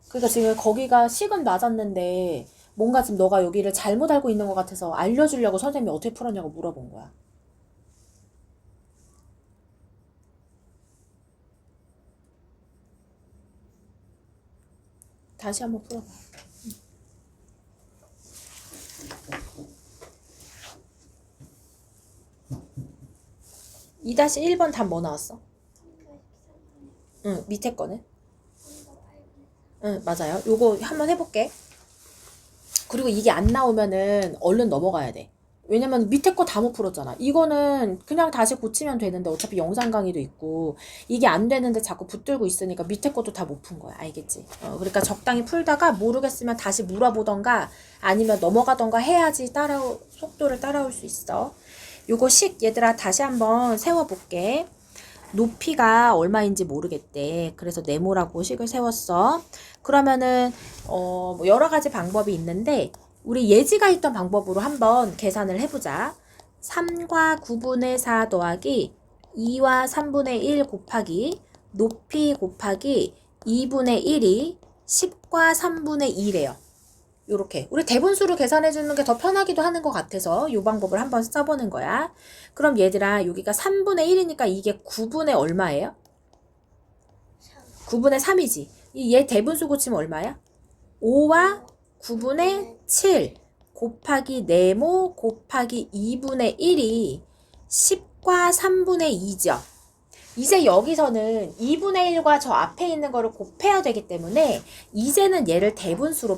그러니까 지금 거기가 식은 맞았는데 뭔가 지금 너가 여기를 잘못 알고 있는 것 같아서 알려주려고 선생님이 어떻게 풀었냐고 물어본 거야. 다시 한번 풀어봐. 2-1번 답 뭐 나왔어?
3분의
응, 밑에 거는?
3과 8분의
응, 맞아요. 요거 한번 해볼게. 그리고 이게 안 나오면은 얼른 넘어가야 돼. 왜냐면 밑에 거 다 못 풀었잖아. 이거는 그냥 다시 고치면 되는데 어차피 영상 강의도 있고 이게 안 되는데 자꾸 붙들고 있으니까 밑에 것도 다 못 푼 거야. 알겠지? 그러니까 적당히 풀다가 모르겠으면 다시 물어보던가 아니면 넘어가던가 해야지 속도를 따라올 수 있어. 요거 얘들아 다시 한번 세워볼게. 높이가 얼마인지 모르겠대. 그래서 네모라고 식을 세웠어. 그러면은 뭐 여러 가지 방법이 있는데 우리 예지가 있던 방법으로 한번 계산을 해보자. 3과 9분의 4 더하기 2와 3분의 1 곱하기 높이 곱하기 2분의 1이 10과 3분의 2래요. 요렇게 우리 대분수를 계산해 주는 게 더 편하기도 하는 것 같아서 이 방법을 한번 써보는 거야. 그럼 얘들아 여기가 3분의 1이니까 이게 9분의 얼마예요? 9분의 3이지. 얘 대분수 고치면 얼마야? 5와 9분의 7 곱하기 네모 곱하기 2분의 1이 10과 3분의 2죠. 이제 여기서는 2분의 1과 저 앞에 있는 거를 곱해야 되기 때문에 이제는 얘를 대분수로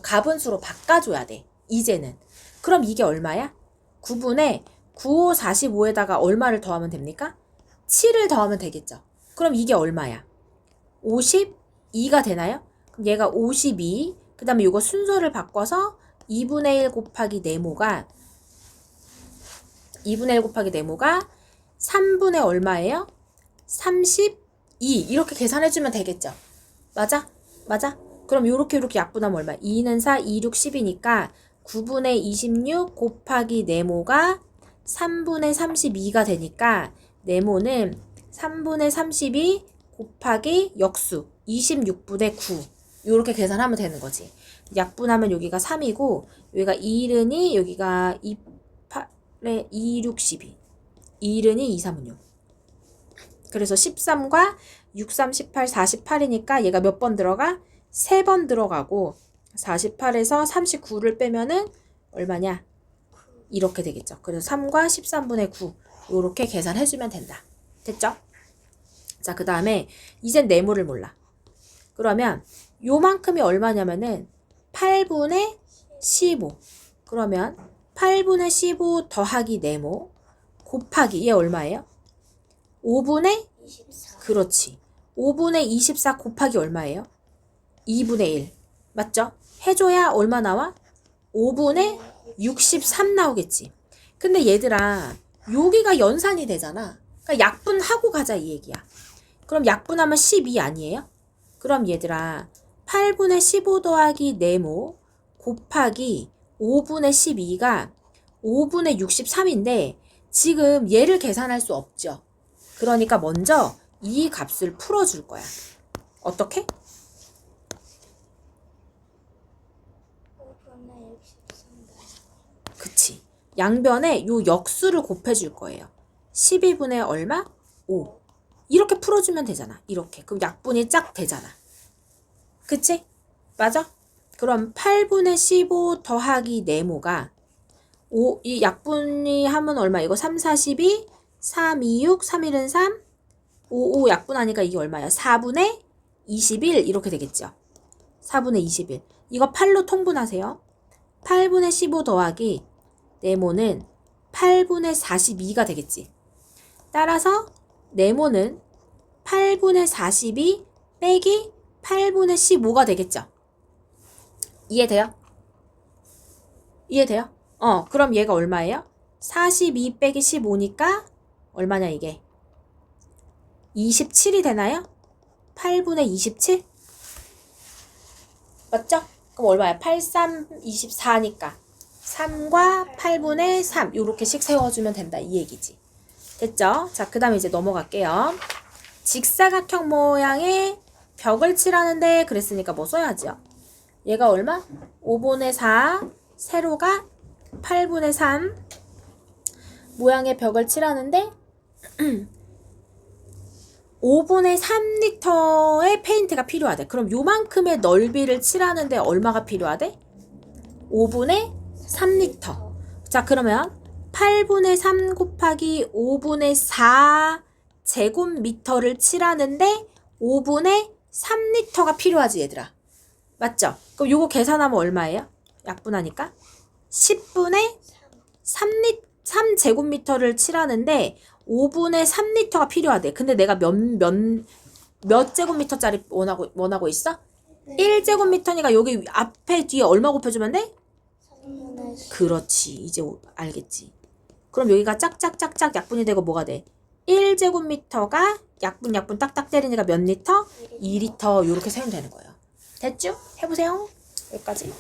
가분수로 바꿔줘야 돼. 이제는. 그럼 이게 얼마야? 9분의 9, 5, 45에다가 얼마를 더하면 됩니까? 7을 더하면 되겠죠. 그럼 이게 얼마야? 52가 되나요? 그럼 얘가 52, 그 다음에 이거 순서를 바꿔서 2분의 1 곱하기 네모가 3분의 얼마예요? 32 이렇게 계산해주면 되겠죠. 맞아? 맞아? 그럼 요렇게 약분하면 얼마? 2는 4, 2, 6, 10이니까 9분의 26 곱하기 네모가 3분의 32가 되니까 네모는 3분의 32 곱하기 역수 26분의 9 요렇게 계산하면 되는 거지. 약분하면 여기가 3이고 여기가 2른이 여기가 2, 8에 2, 6, 12 2른이 2, 3은 6 그래서 13과 6, 3, 18, 48이니까 얘가 몇 번 들어가? 3번 들어가고 48에서 39를 빼면은 얼마냐? 이렇게 되겠죠. 그래서 3과 13분의 9 요렇게 계산해주면 된다. 됐죠? 자, 그 다음에 이젠 네모를 몰라. 그러면 요만큼이 얼마냐면은 8분의 15 그러면 8분의 15 더하기 네모 곱하기 얘 얼마예요? 5분의
24.
그렇지. 5분의 24 곱하기 얼마예요? 2분의 1 맞죠? 해줘야 얼마 나와? 5분의 63 나오겠지. 근데 얘들아 여기가 연산이 되잖아. 그러니까 약분하고 가자 이 얘기야. 그럼 약분하면 12 아니에요? 그럼 얘들아 8분의 15 더하기 네모 곱하기 5분의 12가 5분의 63인데 지금 얘를 계산할 수 없죠. 그러니까 먼저 이 값을 풀어줄 거야. 어떻게?
5분의 63.
그치. 양변에 요 역수를 곱해줄 거예요. 12분의 얼마? 5. 이렇게 풀어주면 되잖아. 이렇게. 그럼 약분이 쫙 되잖아. 그치? 맞아? 그럼 8분의 15 더하기 네모가 이 약분이 하면 얼마? 이거 3, 4, 12, 3, 2, 6, 3, 1은 3, 5, 5 약분하니까 이게 얼마야? 4분의 21 이렇게 되겠죠. 4분의 21. 이거 8로 통분하세요. 8분의 15 더하기 네모는 8분의 42가 되겠지. 따라서 네모는 8분의 42 빼기 8분의 15가 되겠죠. 이해돼요? 이해돼요? 그럼 얘가 얼마예요? 42 빼기 15니까 얼마냐 이게? 27이 되나요? 8분의 27? 맞죠? 그럼 얼마야? 8, 3, 24니까 3과 8분의 3 요렇게씩 세워주면 된다 이 얘기지. 됐죠? 자, 그 다음에 이제 넘어갈게요. 직사각형 모양의 벽을 칠하는데 그랬으니까 뭐 써야죠? 얘가 얼마? 5분의 4 세로가 8분의 3 모양의 벽을 칠하는데 5분의 3리터의 페인트가 필요하대. 그럼 요만큼의 넓이를 칠하는데 얼마가 필요하대? 5분의 3리터. 자, 그러면 8분의 3 곱하기 5분의 4 제곱미터를 칠하는데 5분의 3리터가 필요하지 얘들아. 맞죠? 그럼 요거 계산하면 얼마예요? 약분하니까 10분의 3 제곱미터를 칠하는데 5분의 3리터가 필요하대. 근데 내가 몇 제곱미터짜리 원하고 있어? 1제곱미터니까 여기 앞에 뒤에 얼마 곱해주면 돼?
3분의
그렇지. 이제 알겠지. 그럼 여기가 짝짝짝짝 약분이 되고 뭐가 돼? 1제곱미터가 약분 딱딱 때리니까 몇 리터? 2리터 이렇게 세우면 되는 거예요. 됐죠? 해보세요. 여기까지.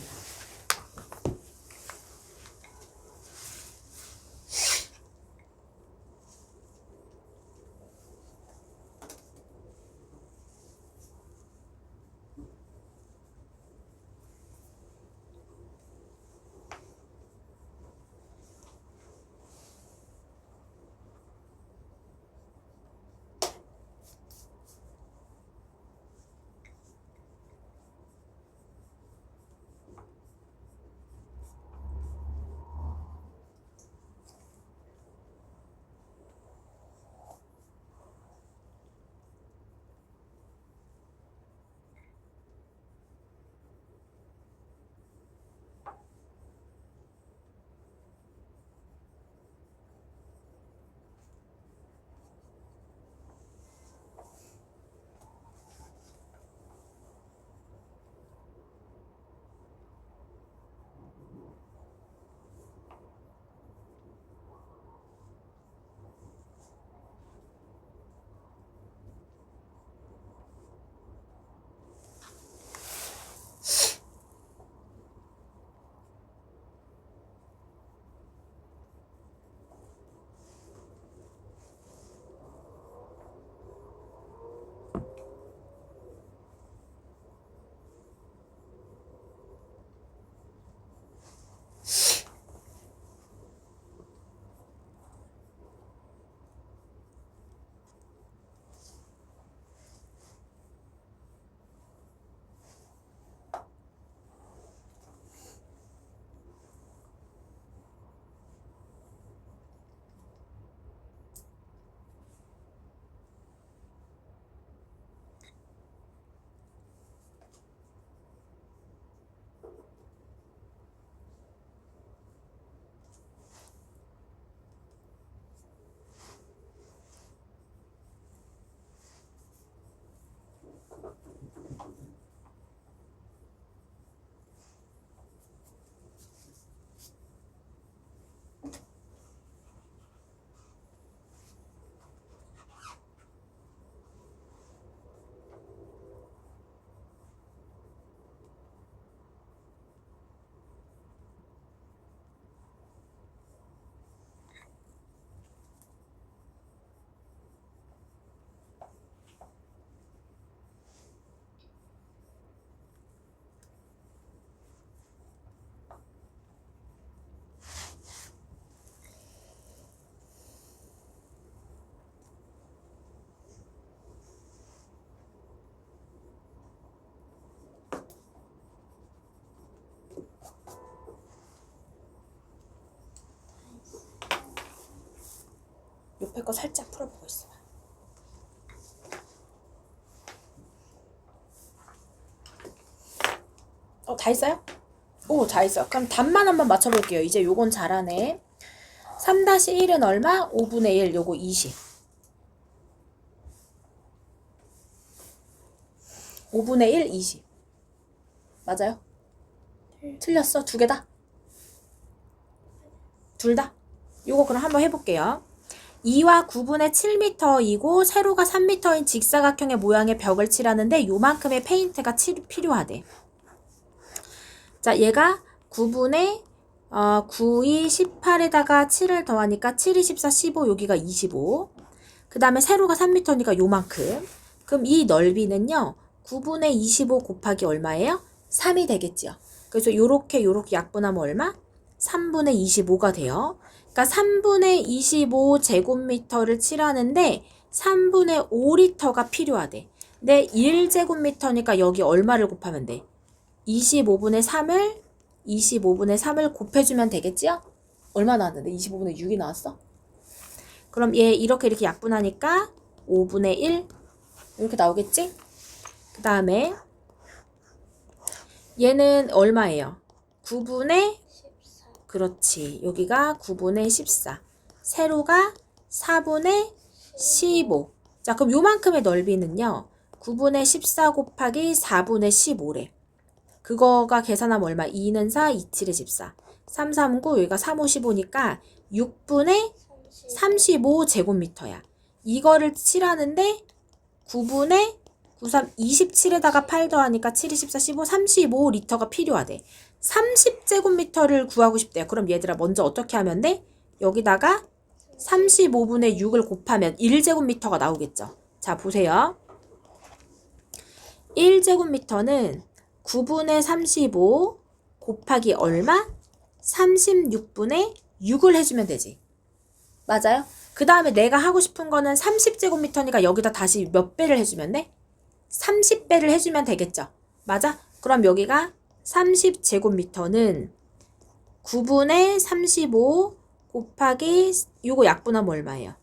옆에 거 살짝 풀어보고 있어. 다 했어요? 오, 다 했어. 그럼 답만 한번 맞춰볼게요. 이제 요건 잘하네. 3-1은 얼마? 5분의 1, 요거 20. 5분의 1, 20. 맞아요? 틀렸어? 두 개 다? 둘 다? 요거 그럼 한번 해볼게요. 2와 9분의 7m이고 세로가 3m인 직사각형의 모양의 벽을 칠하는데 요만큼의 페인트가 필요하대. 자, 얘가 9분의 9이 18에다가 7을 더하니까 7이 14, 15, 여기가 25. 그 다음에 세로가 3m니까 요만큼. 그럼 이 넓이는요, 9분의 25 곱하기 얼마예요? 3이 되겠지요. 그래서 요렇게 약분하면 얼마? 3분의 25가 돼요. 그러니까 3분의 25 제곱미터를 칠하는데 3분의 5리터가 필요하대. 근데 1제곱미터니까 여기 얼마를 곱하면 돼? 25분의 3을 곱해주면 되겠지요? 얼마 나왔는데? 25분의 6이 나왔어? 그럼 얘 이렇게 약분하니까 5분의 1 이렇게 나오겠지? 그 다음에 얘는 얼마예요? 9분의
14.
그렇지. 여기가 9분의 14. 세로가 4분의 15. 자, 그럼 요만큼의 넓이는요. 9분의 14 곱하기 4분의 15래. 그거가 계산하면 얼마? 2는 4, 2, 7에 14. 3, 3, 9, 여기가 3, 5, 15니까 6분의 35 제곱미터야. 이거를 칠하는데 9분의 93, 27에다가 8 더하니까 7, 24, 15, 35리터가 필요하대. 30제곱미터를 구하고 싶대요. 그럼 얘들아 먼저 어떻게 하면 돼? 여기다가 35분의 6을 곱하면 1제곱미터가 나오겠죠. 자, 보세요. 1제곱미터는 9분의 35 곱하기 얼마? 36분의 6을 해주면 되지. 맞아요? 그 다음에 내가 하고 싶은 거는 30제곱미터니까 여기다 다시 몇 배를 해주면 돼? 30배를 해주면 되겠죠. 맞아? 그럼 여기가 30제곱미터는 9분의 35 곱하기 요거 약분하면 얼마예요?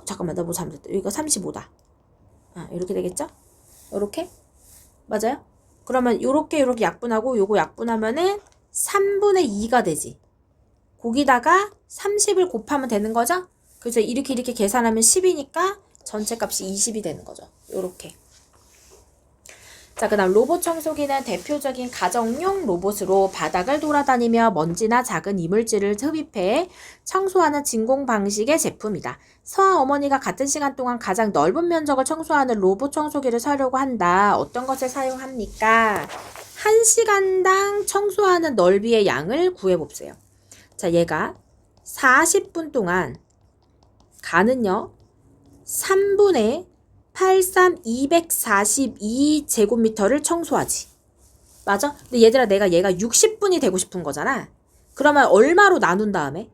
잠깐만 나 뭐 잘못했다. 여기가 35다. 이렇게 되겠죠? 요렇게? 맞아요? 그러면 요렇게 약분하고 요거 약분하면은 3분의 2가 되지. 거기다가 30을 곱하면 되는 거죠? 그래서 이렇게 계산하면 10이니까 전체 값이 20이 되는 거죠. 요렇게. 자, 그 다음 로봇 청소기는 대표적인 가정용 로봇으로 바닥을 돌아다니며 먼지나 작은 이물질을 흡입해 청소하는 진공 방식의 제품이다. 서아 어머니가 같은 시간 동안 가장 넓은 면적을 청소하는 로봇 청소기를 사려고 한다. 어떤 것을 사용합니까? 1시간당 청소하는 넓이의 양을 구해봅세요. 자, 얘가 40분 동안 가는요 3분의 242제곱미터를 청소하지. 맞아? 근데 얘들아 내가 얘가 60분이 되고 싶은 거잖아. 그러면 얼마로 나눈 다음에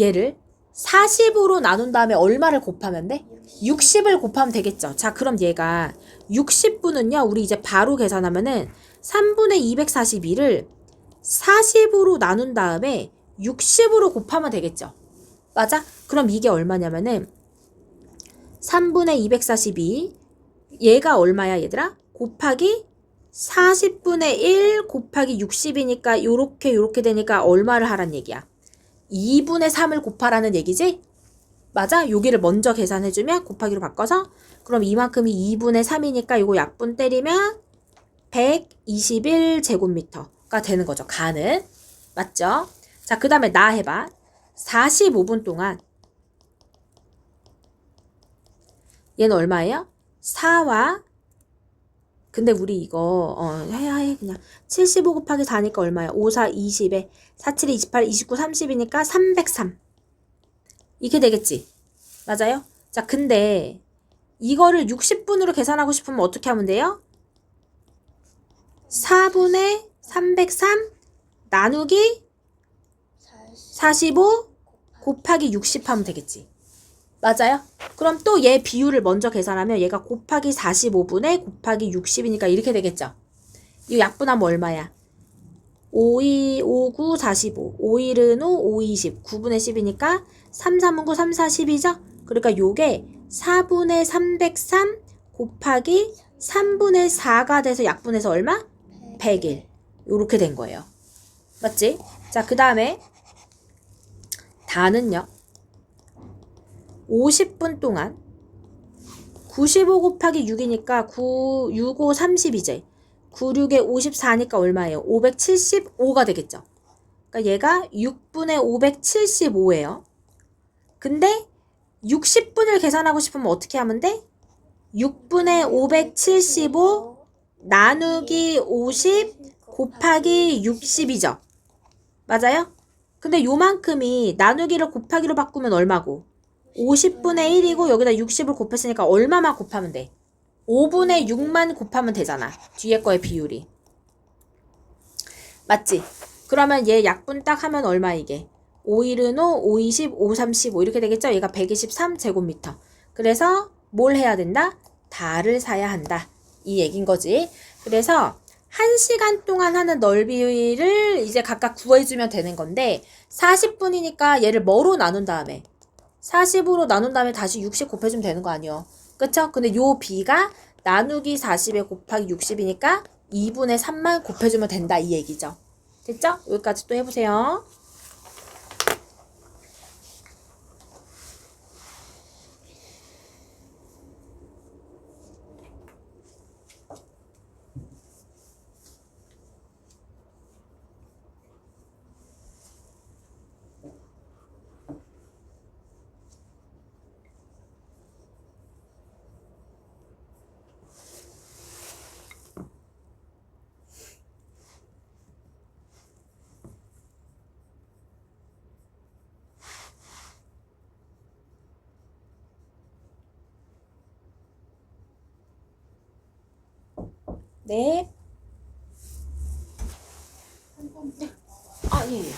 얘를 40으로 나눈 다음에 얼마를 곱하면 돼? 60을 곱하면 되겠죠. 자, 그럼 얘가 60분은요 우리 이제 바로 계산하면은 3분의 242를 40으로 나눈 다음에 60으로 곱하면 되겠죠. 맞아? 그럼 이게 얼마냐면은 3분의 242 얘가 얼마야 얘들아? 곱하기 40분의 1 곱하기 60이니까 요렇게 되니까 얼마를 하란 얘기야? 2분의 3을 곱하라는 얘기지? 맞아? 여기를 먼저 계산해주면 곱하기로 바꿔서 그럼 이만큼이 2분의 3이니까 요거 약분 때리면 121제곱미터가 되는 거죠. 가는. 맞죠? 자, 그 다음에 나 해봐. 45분 동안 얘는 얼마예요? 4와 근데 우리 이거 해야 해 그냥 75 곱하기 4니까 얼마야? 5, 4, 20에 4, 7, 28, 29, 30이니까 303 이렇게 되겠지? 맞아요? 자, 근데 이거를 60분으로 계산하고 싶으면 어떻게 하면 돼요? 4분의 303 나누기 45 곱하기 60 하면 되겠지? 맞아요? 그럼 또 얘 비율을 먼저 계산하면 얘가 곱하기 45분의 곱하기 60이니까 이렇게 되겠죠? 이 약분하면 얼마야? 5, 2, 5, 9, 45. 5, 1은 5, 5, 20. 9분의 10이니까 3, 3은 9, 3, 4, 10이죠? 그러니까 요게 4분의 303 곱하기 3분의 4가 돼서 약분해서 얼마? 100일. 요렇게 된 거예요. 맞지? 자, 그 다음에 다는요. 50분 동안 95 곱하기 6이니까 9, 6, 5, 30이지. 9, 6에 54니까 얼마예요? 575가 되겠죠. 그러니까 얘가 6분의 575예요. 근데 60분을 계산하고 싶으면 어떻게 하면 돼? 6분의 575 나누기 50 곱하기 60이죠. 맞아요? 근데 요만큼이 나누기를 곱하기로 바꾸면 얼마고? 50분의 1이고 여기다 60을 곱했으니까 얼마만 곱하면 돼? 5분의 6만 곱하면 되잖아. 뒤에 거의 비율이. 맞지? 그러면 얘 약분 딱 하면 얼마 이게? 5일은 5, 520, 5, 35 이렇게 되겠죠? 얘가 123제곱미터. 그래서 뭘 해야 된다? 다를 사야 한다. 이 얘긴 거지. 그래서 1시간 동안 하는 넓이를 이제 각각 구해주면 되는 건데 40분이니까 얘를 뭐로 나눈 다음에 40으로 나눈 다음에 다시 60 곱해주면 되는 거 아니에요. 그쵸? 근데 요 b가 나누기 40에 곱하기 60이니까 2분의 3만 곱해주면 된다 이 얘기죠. 됐죠? 여기까지 또 해보세요. 네. 아, 예, 예.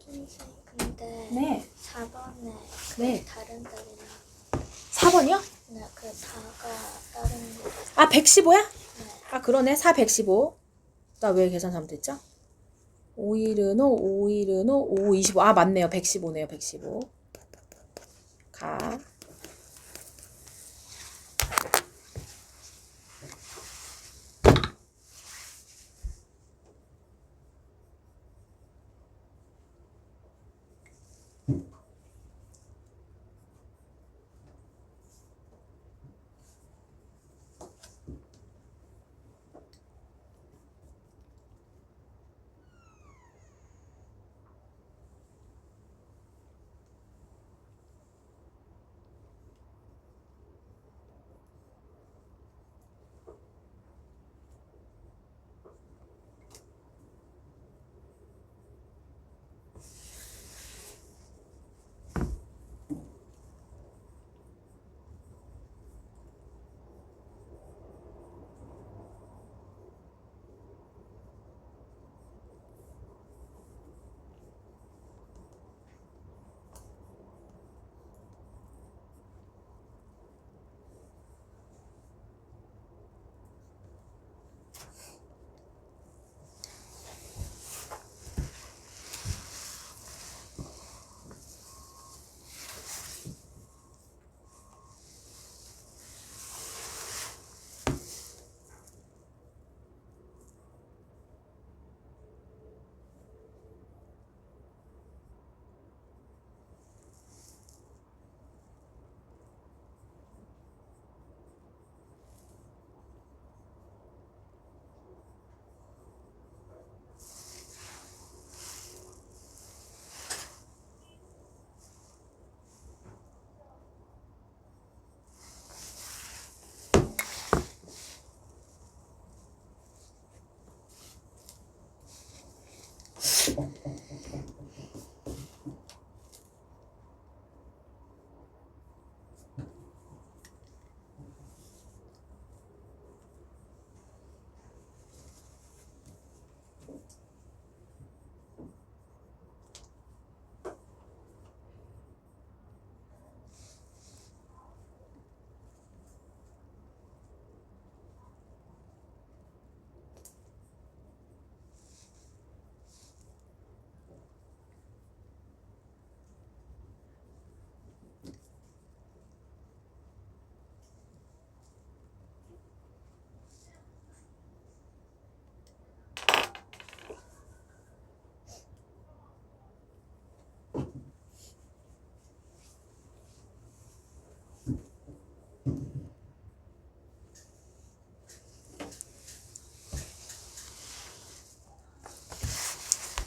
선생님, 근데
네.
4번에
네.
다른 딸이나
4번이요?
네, 그 4가 다른
아, 115야?
네.
아, 그러네. 4, 115. 나 왜 계산 잘못했죠? 5, 25. 아, 맞네요. 115네요. 115. 가.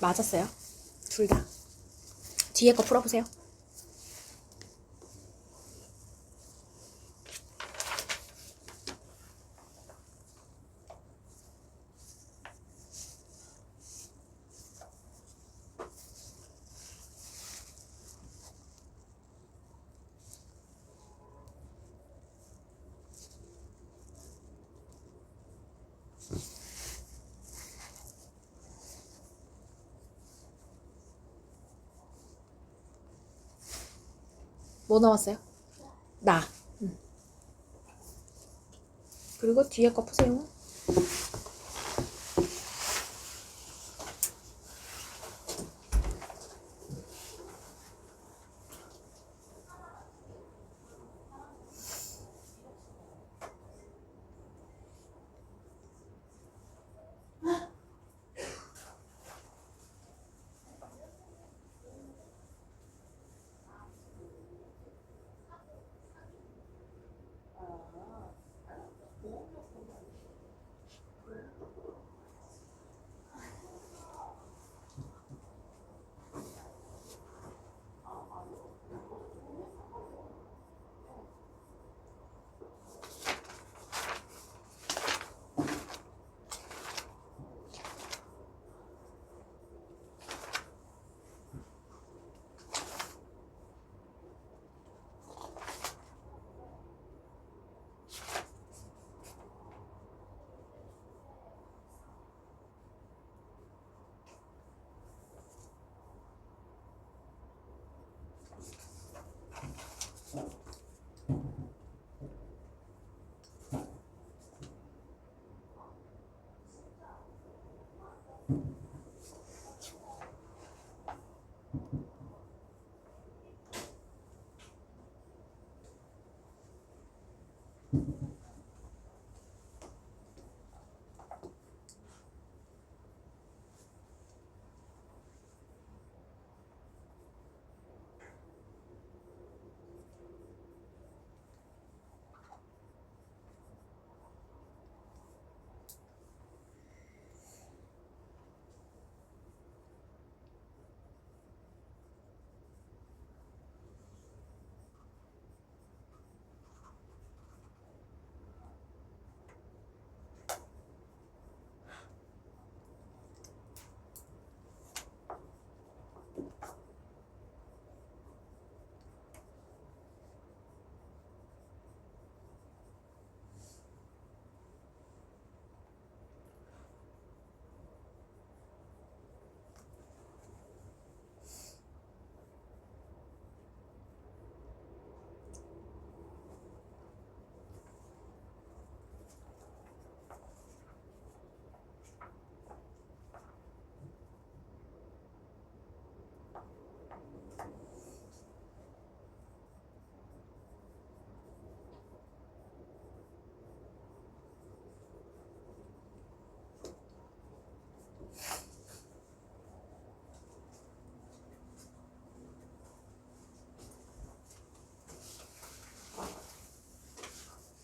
맞았어요. 둘 다. 뒤에 거 풀어보세요. 뭐 나왔어요? 나. 그리고 뒤에 거 푸세요.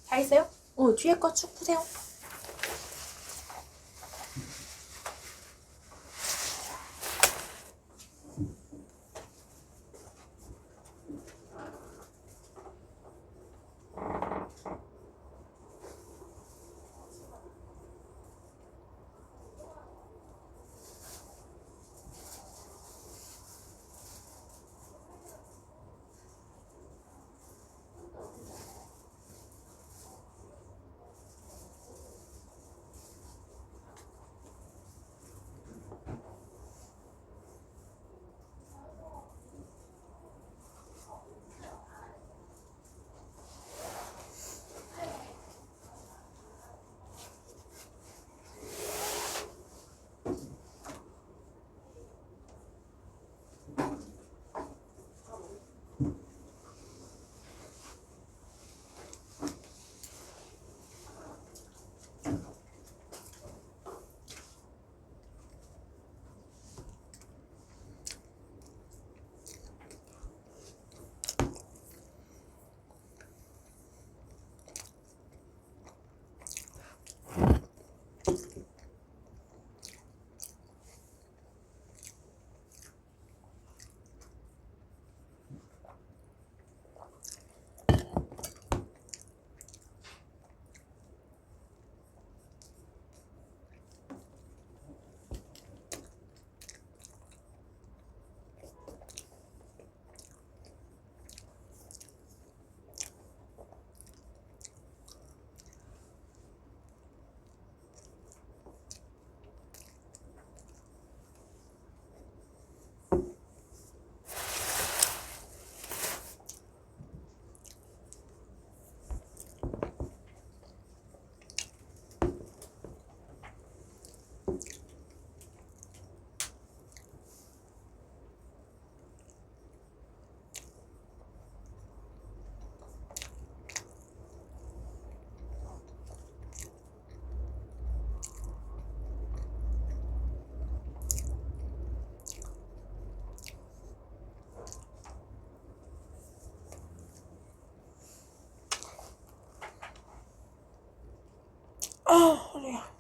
다 했어요? 뒤에 거 쭉 푸세요. 아, 허리야.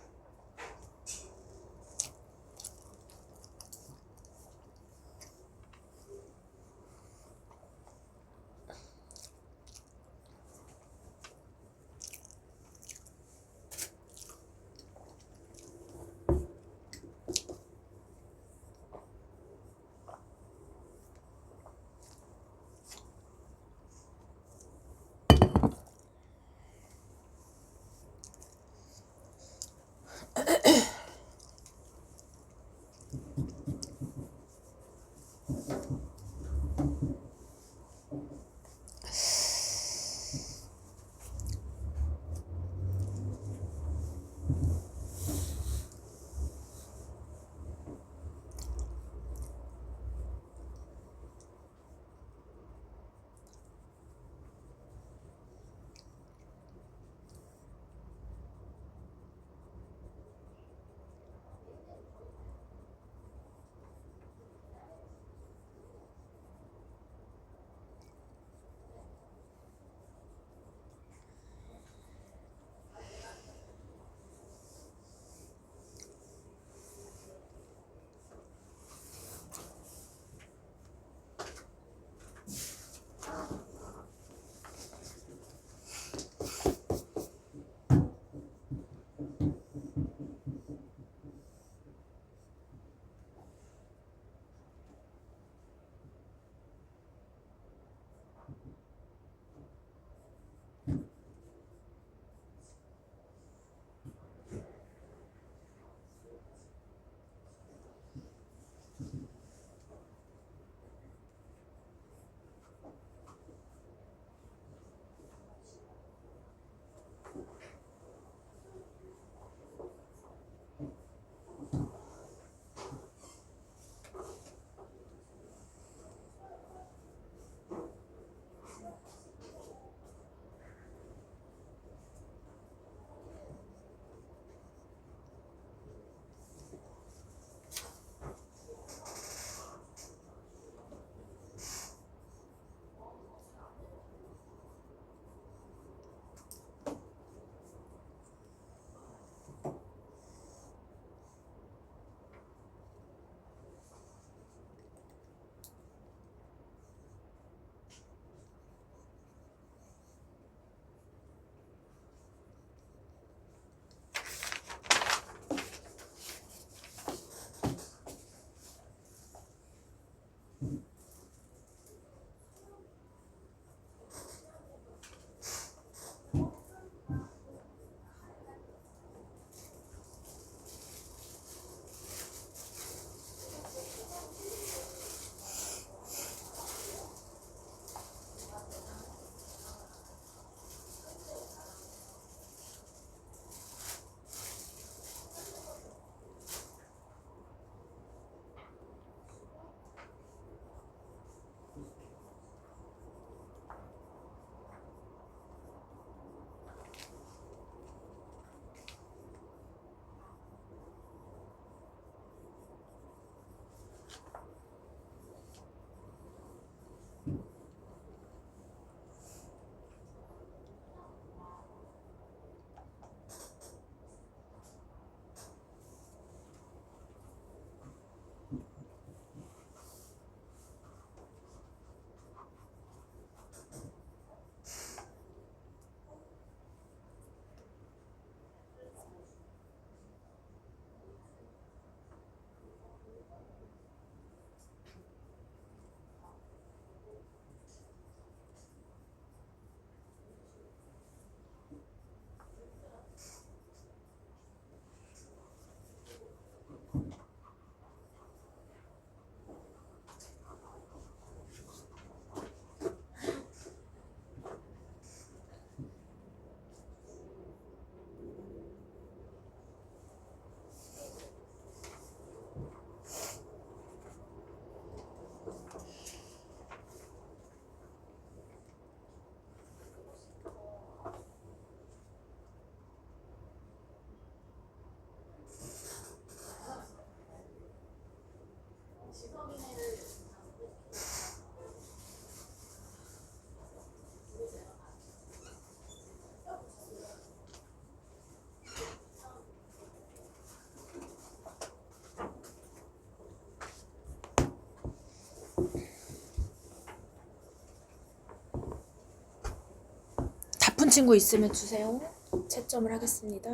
싶은 친구 있으면 주세요. 채점을 하겠습니다.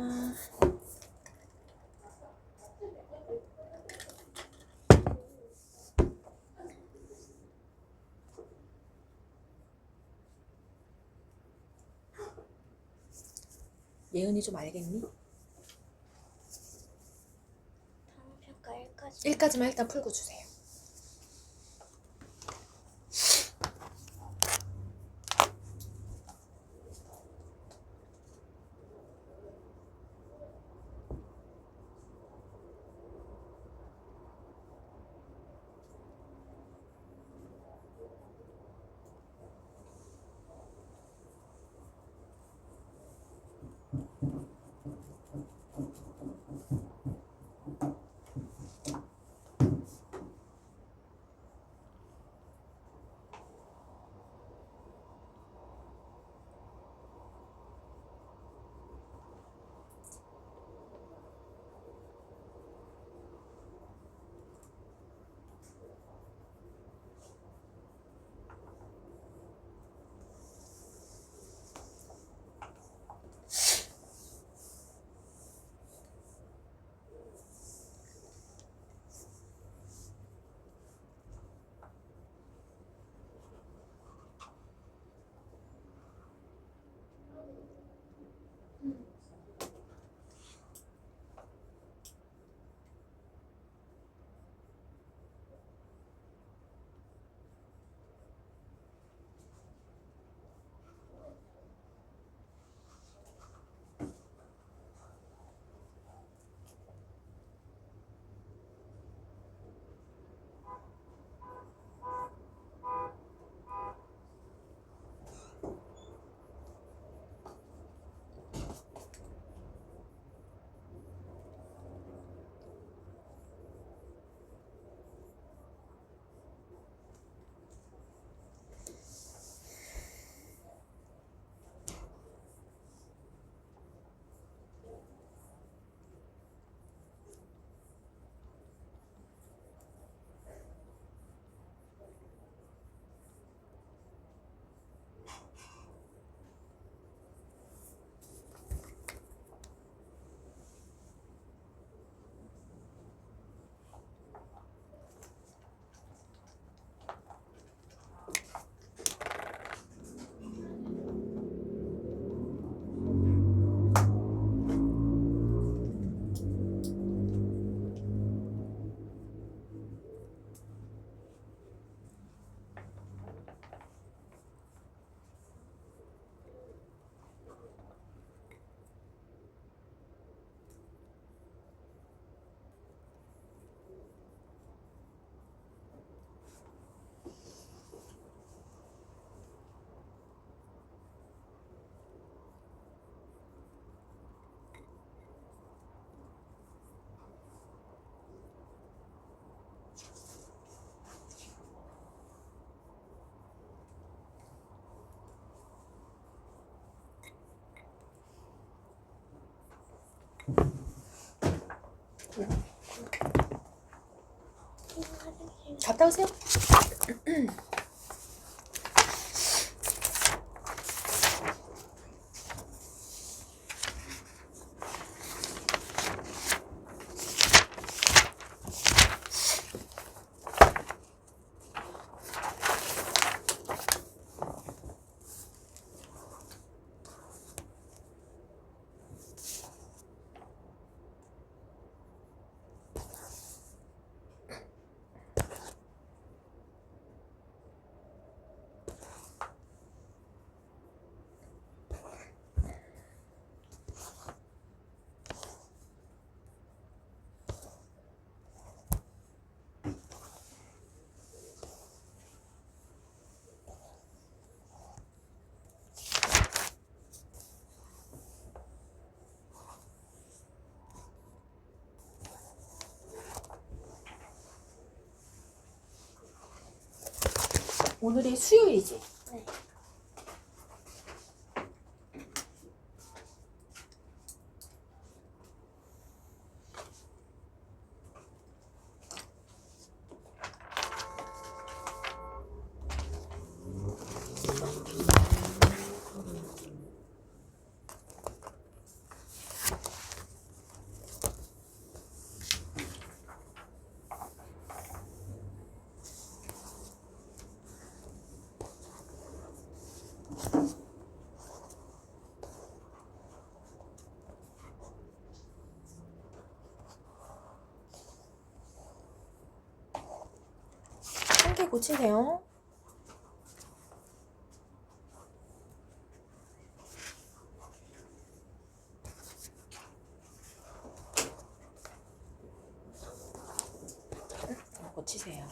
예은이 좀 알겠니?
다음 평가 1까지.
1까지만 일단 풀고 주세요. 갔다 오세요. 오늘이 수요일이지?
네.
천천히 고치세요. 고치세요.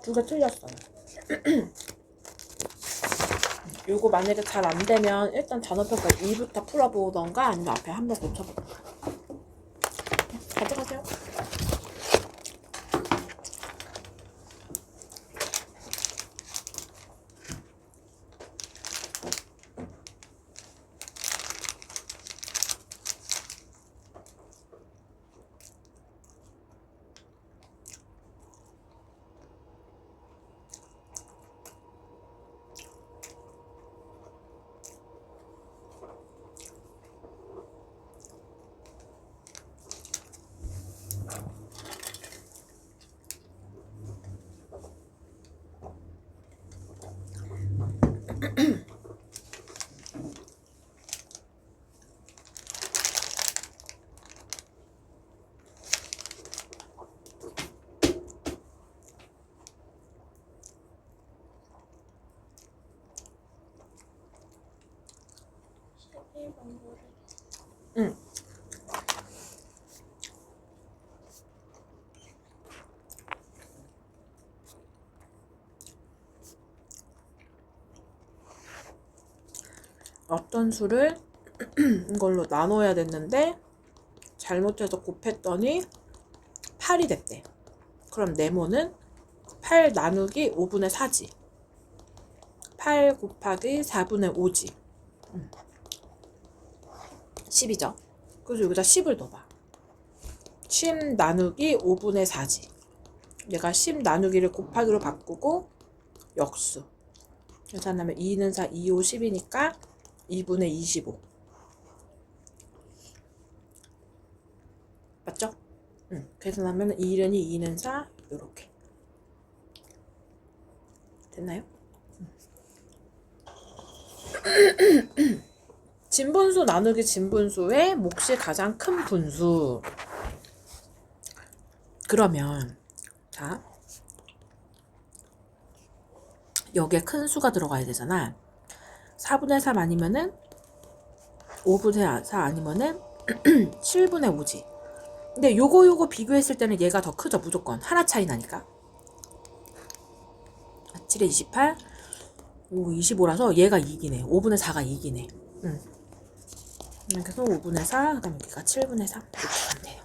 두 개 틀렸어요. 요거 만약에 잘 안 되면 일단 단어평가 2부터 풀어보던가 아니면 앞에 한 번 고쳐보던가. 가져가세요. 응. 어떤 수를 이걸로 나눠야 됐는데 잘못해서 곱했더니 8이 됐대. 그럼 네모는 8 나누기 5분의 4지. 8 곱하기 4분의 5지. 10이죠. 그래서 여기다 10을 넣어봐. 10 나누기 5분의 4지. 얘가 10 나누기를 곱하기로 바꾸고 역수. 계산하면 2는 4, 2, 5, 10이니까 2분의 25. 맞죠? 응. 계산하면 1은 2, 2는 4 요렇게. 됐나요? 진분수 나누기 진분수의 몫이 가장 큰 분수. 그러면 자 여기에 큰 수가 들어가야 되잖아. 4분의 3 아니면은 5분의 4 아니면은 7분의 5지. 근데 요거 비교했을 때는 얘가 더 크죠. 무조건 하나 차이 나니까. 7에 28 5, 25라서 얘가 이기네. 5분의 4가 이기네. 그래서 5분의 4, 그 다음에 여기가 7분의 3 이렇게 하면 돼요.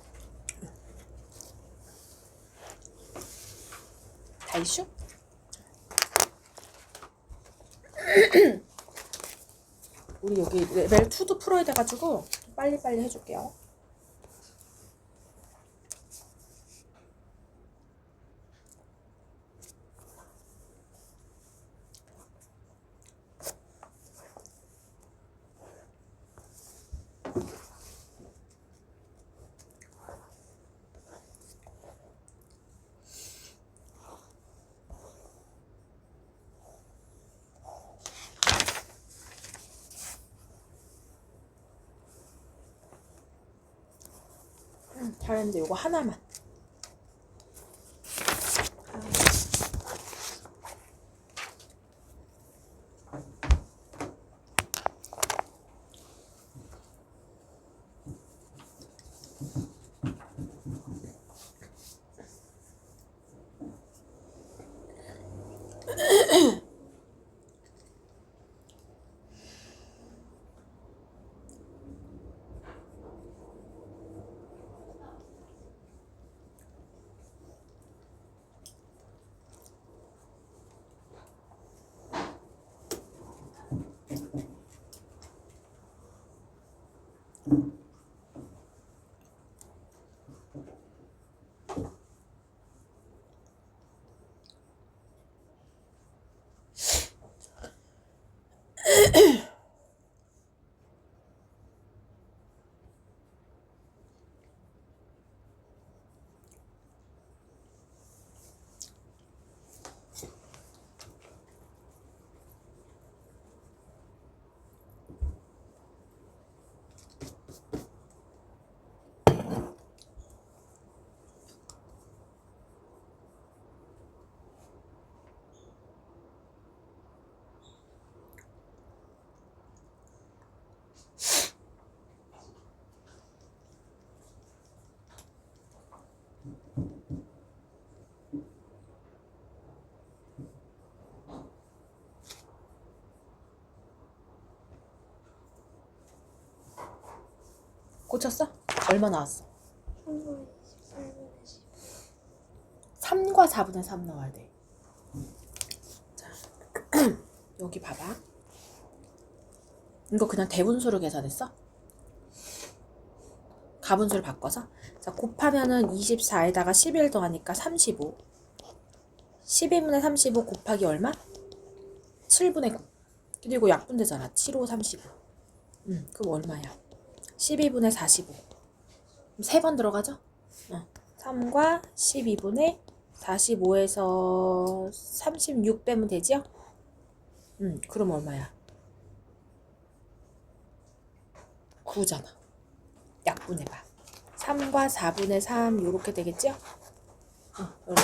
다이슈? 우리 여기 레벨 2도 풀어야 돼가지고 빨리빨리 해줄게요. 잘했는데 이거 하나만. 고쳤어? 얼마 나왔어? 3과 4분의 3 넣어야 돼. 자, 여기 봐봐. 이거 그냥 대분수로 계산했어? 가분수를 바꿔서? 자, 곱하면은 24에다가 11 더하니까 35. 12분의 35 곱하기 얼마? 7분의 9. 근데 이거 약분되잖아. 7, 5, 35. 그럼 얼마야? 12분의 45. 3번 들어가죠? 3과 12분의 45에서 36 빼면 되죠? 그럼 얼마야? 9잖아. 약분해봐. 3과 4분의 3 요렇게 되겠죠? 이렇게.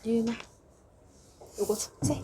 리마. 요거 숙제.